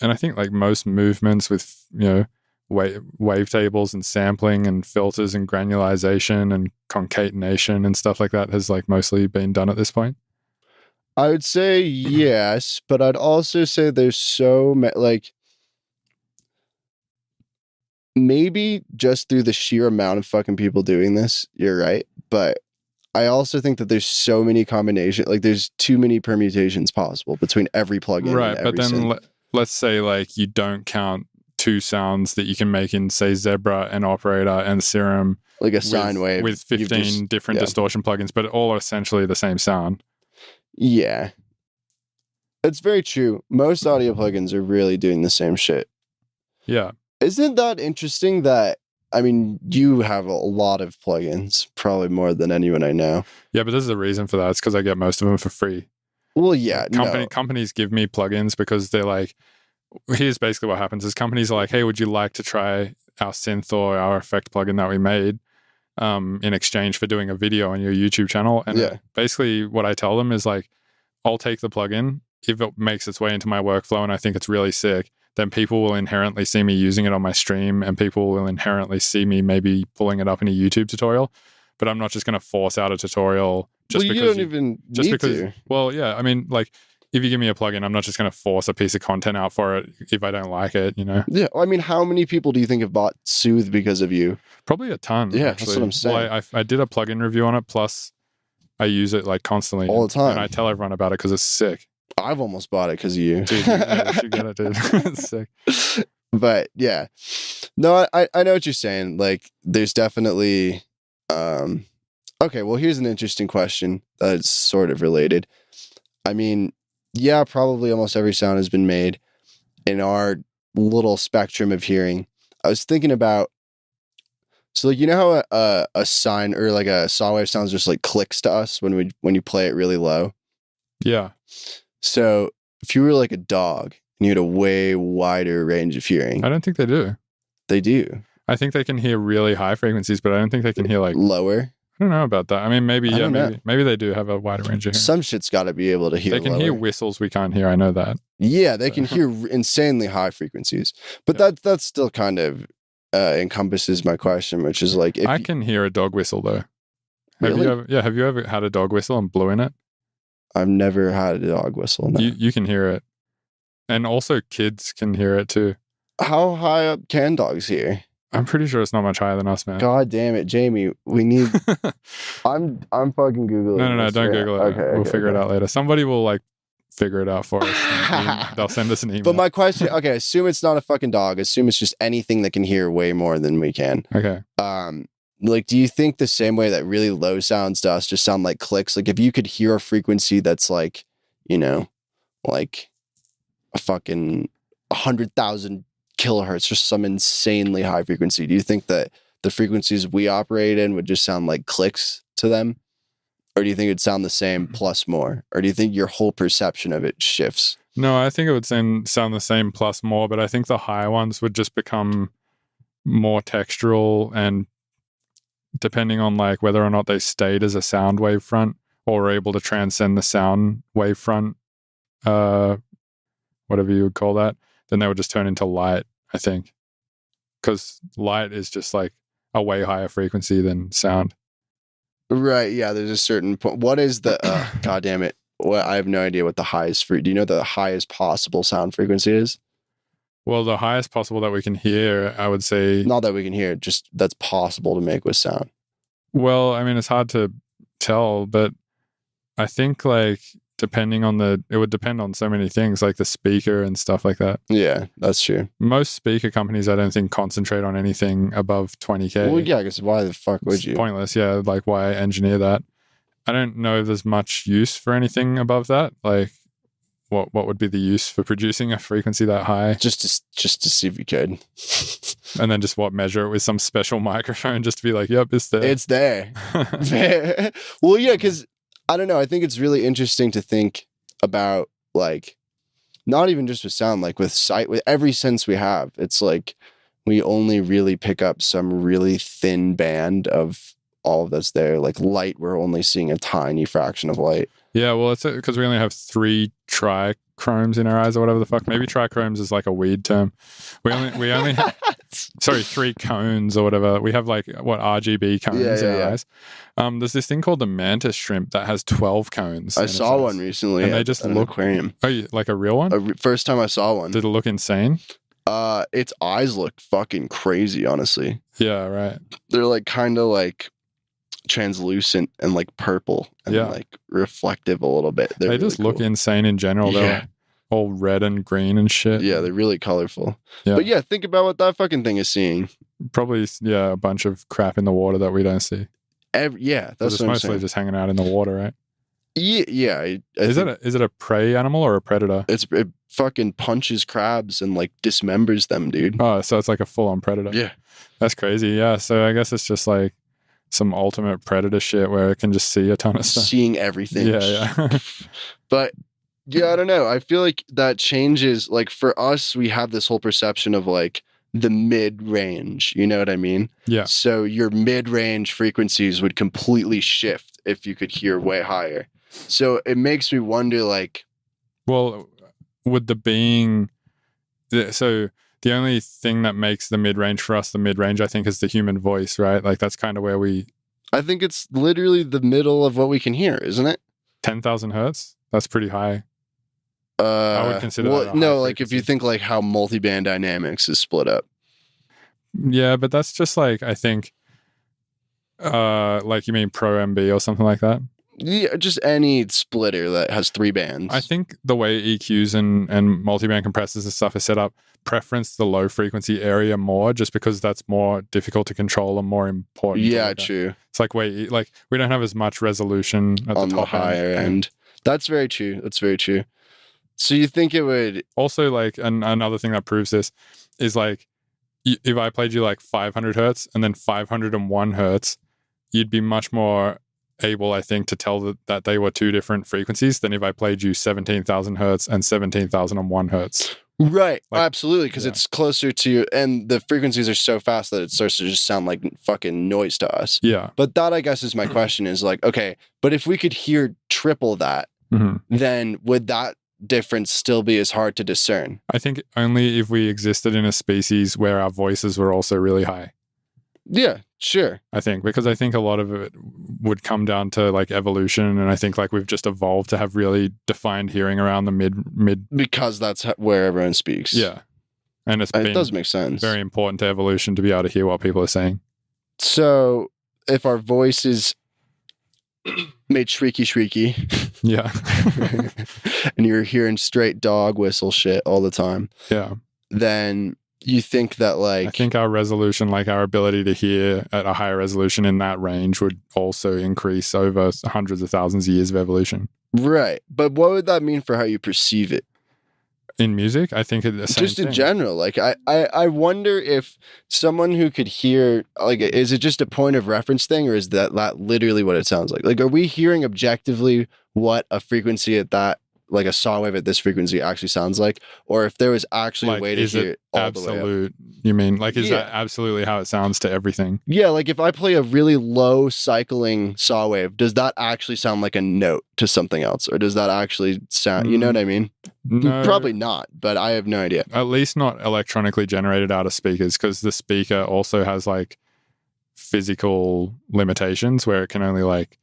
And I think like most movements with, you know, wavetables and sampling and filters and granularization and concatenation and stuff like that has like mostly been done at this point. I would say yes, but I'd also say there's so like maybe just through the sheer amount of fucking people doing this, you're right. But I also think that there's so many combinations, like there's too many permutations possible between every plugin. Right, but then let's say like you don't count 2 sounds that you can make in say Zebra and Operator and Serum, like a sine wave with 15 different distortion plugins, but all are essentially the same sound. Yeah, it's very true. Most audio plugins are really doing the same shit. Yeah. Isn't that interesting that, I mean, you have a lot of plugins, probably more than anyone I know. Yeah, but there's a reason for that. It's because I get most of them for free. Well, yeah. Companies give me plugins because they're like, here's basically what happens is companies are like, hey, would you like to try our synth or our effect plugin that we made in exchange for doing a video on your YouTube channel? And basically what I tell them is like, I'll take the plugin. If it makes its way into my workflow and I think it's really sick, then people will inherently see me using it on my stream and people will inherently see me maybe pulling it up in a YouTube tutorial. But I'm not just going to force out a tutorial just because you don't even need to. Well, yeah, I mean, like, if you give me a plugin, I'm not just going to force a piece of content out for it if I don't like it, you know? Yeah, I mean, how many people do you think have bought Soothe because of you? Probably a ton, yeah, actually. That's what I'm saying. Well, I did a plugin review on it, plus I use it like constantly. All the time. And I tell everyone about it because it's sick. I've almost bought it because of you. Dude, you should get it, dude. It's sick. But yeah, no, I know what you're saying. Like, there's definitely, okay, well, here's an interesting question that's sort of related. I mean, yeah, probably almost every sound has been made in our little spectrum of hearing. I was thinking about, so like, you know how a sine or like a saw wave sounds just like clicks to us when you play it really low? Yeah. So if you were like a dog and you had a way wider range of hearing. I don't think they do. They do. I think they can hear really high frequencies, but I don't think they can hear like lower. I don't know about that. I mean, maybe maybe they do have a wider range of hearing. Some shit's got to be able to hear. They can hear whistles we can't hear. I know that. Yeah, they can hear insanely high frequencies, but that's still kind of encompasses my question, which is like, if I can hear a dog whistle though. Really? Have you ever had a dog whistle and blew in it? I've never had a dog whistle. No. You can hear it, and also kids can hear it too. How high up can dogs hear? I'm pretty sure it's not much higher than us, man. God damn it, Jamie. We need. I'm fucking Googling. No, don't Google it. Okay, we'll figure it out later. Somebody will like figure it out for us. They'll send us an email. But my question, okay, assume it's not a fucking dog. Assume it's just anything that can hear way more than we can. Okay. Like, do you think the same way that really low sounds to us just sound like clicks? Like, if you could hear a frequency that's like, you know, like a fucking 100,000 kilohertz or some insanely high frequency, do you think that the frequencies we operate in would just sound like clicks to them? Or do you think it'd sound the same plus more? Or do you think your whole perception of it shifts? No, I think it would sound the same plus more, but I think the higher ones would just become more textural, and depending on like whether or not they stayed as a sound wave front or were able to transcend the sound wave front, whatever you would call that, then they would just turn into light, I think. Because light is just like a way higher frequency than sound. Right, yeah, there's a certain point. What is the god damn it? Well, I have no idea what the highest do you know the highest possible sound frequency is? Well, the highest possible that we can hear, I would say. Not that we can hear, just that's possible to make with sound. Well, I mean, it's hard to tell, but I think like it would depend on so many things, like the speaker and stuff like that. Yeah, that's true. Most speaker companies, I don't think, concentrate on anything above 20K. Well, yeah, because why the fuck would you? It's pointless, yeah. Like, why engineer that? I don't know if there's much use for anything above that. Like, what would be the use for producing a frequency that high? Just to see if you could. And then just measure it with some special microphone just to be like, yep, it's there. It's there. Well, yeah, because I don't know. I think it's really interesting to think about, like, not even just with sound, like with sight, with every sense we have. It's like we only really pick up some really thin band of all that's there. Like light, we're only seeing a tiny fraction of light. Yeah, well, it's because we only have 3 trichromes in our eyes or whatever the fuck. Maybe trichromes is like a weird term. We only sorry, 3 cones or whatever. We have like RGB cones in our eyes. There's this thing called the mantis shrimp that has 12 cones. I saw one recently, and they just at an aquarium. Oh, like a real one? First time I saw one. Did it look insane? Its eyes looked fucking crazy, honestly. Yeah, right. They're like kind of like translucent and like purple and like reflective a little bit. They really just look insane in general. Yeah. They're all red and green and shit. Yeah, they're really colorful. Yeah. But yeah, think about what that fucking thing is seeing. Probably, yeah, a bunch of crap in the water that we don't see. That's what I'm mostly saying. Just hanging out in the water, right? Yeah. Is it a prey animal or a predator? It fucking punches crabs and like dismembers them, dude. Oh, so it's like a full-on predator. Yeah. That's crazy. Yeah, so I guess it's just like some ultimate predator shit where it can just see a ton of stuff. Seeing everything. Yeah. But yeah, I don't know. I feel like that changes. Like for us, we have this whole perception of like the mid-range. You know what I mean? Yeah. So your mid-range frequencies would completely shift if you could hear way higher. So it makes me wonder, like... Well, would so the only thing that makes the mid-range for us the mid-range, I think, is the human voice, right? Like that's kind of where I think it's literally the middle of what we can hear, isn't it? 10,000 hertz? That's pretty high. I would consider that no, like if you think like how multiband dynamics is split up. Yeah, but that's just like, I think, like you mean Pro MB or something like that? Yeah, just any splitter that has 3 bands. I think the way EQs and multiband compressors and stuff is set up preference the low frequency area more, just because that's more difficult to control and more important. Yeah, true. It's like we don't have as much resolution at on the top higher end. That's very true. So you think it would also like another thing that proves this is like if I played you like 500 hertz and then 501 hertz, you'd be much more able, I think, to tell that they were 2 different frequencies than if I played you 17,000 hertz and 17,001 hertz. Right. Like, absolutely. Because it's closer to, and the frequencies are so fast that it starts to just sound like fucking noise to us. Yeah. But that, I guess, is my question is like, okay, but if we could hear triple that, then would that difference still be as hard to discern? I think only if we existed in a species where our voices were also really high. Yeah, sure. I think, because I think a lot of it would come down to like evolution, and I think like we've just evolved to have really defined hearing around the mid because that's where everyone speaks. Yeah, and it does make sense. Very important to evolution to be able to hear what people are saying. So if our voice is made shrieky, yeah, and you're hearing straight dog whistle shit all the time, yeah, then you think that like... I think our resolution, like our ability to hear at a higher resolution in that range would also increase over hundreds of thousands of years of evolution. Right. But what would that mean for how you perceive it? In music, I think it's the same just in thing. general. Like I wonder if someone who could hear, like, is it just a point of reference thing, or is that literally what it sounds like? Like, are we hearing objectively what a frequency at that like a saw wave at this frequency actually sounds like, or if there was actually Like, a way to is hear it it all the way up. absolute? You mean like is Yeah. that absolutely how it sounds to everything? Yeah, like if I play a really low cycling saw wave, does that actually sound like a note to something else, or does that actually sound? You know what I mean? No, Probably not, but I have no idea. At least not electronically generated out of speakers, because the speaker also has like physical limitations where it can only like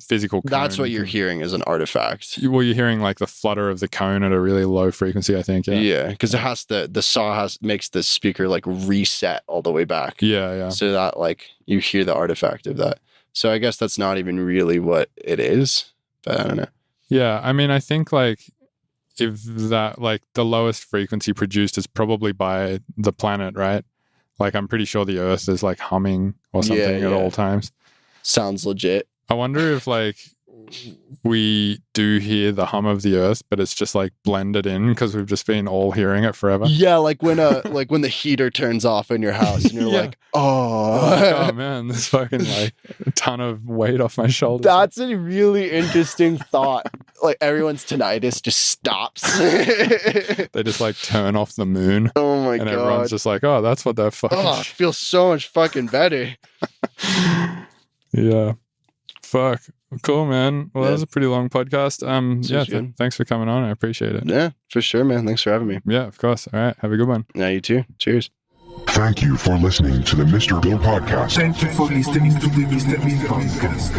physical cone. That's what you're hearing as an artifact. Well, you're hearing like the flutter of the cone at a really low frequency, I think. Yeah, because it has the saw makes the speaker like reset all the way back. Yeah. So that like you hear the artifact of that. So I guess that's not even really what it is, but I don't know. Yeah, I mean, I think like if that like the lowest frequency produced is probably by the planet, right? Like I'm pretty sure the Earth is like humming or something at all times. Sounds legit. I wonder if like we do hear the hum of the Earth, but it's just like blended in because we've just been all hearing it forever. Yeah, like when the heater turns off in your house and you're Yeah. like, oh Man, there's fucking like a ton of weight off my shoulders. that's a really interesting thought. Like everyone's tinnitus just stops. They just like turn off the moon, Oh my and god. everyone's just like, oh, that's what that fucking. Oh, it feels so much fucking better. Yeah. Fuck. Cool, man. Well, Yeah. that was a pretty long podcast. Seems good. Thanks for coming on. I appreciate it. Yeah, for sure, man. Thanks for having me. Yeah, of course. All right. Have a good one. Yeah, you too. Cheers. Thank you for listening to the Mr. Bill Podcast. Thank you for listening to the Mr. Bill Podcast.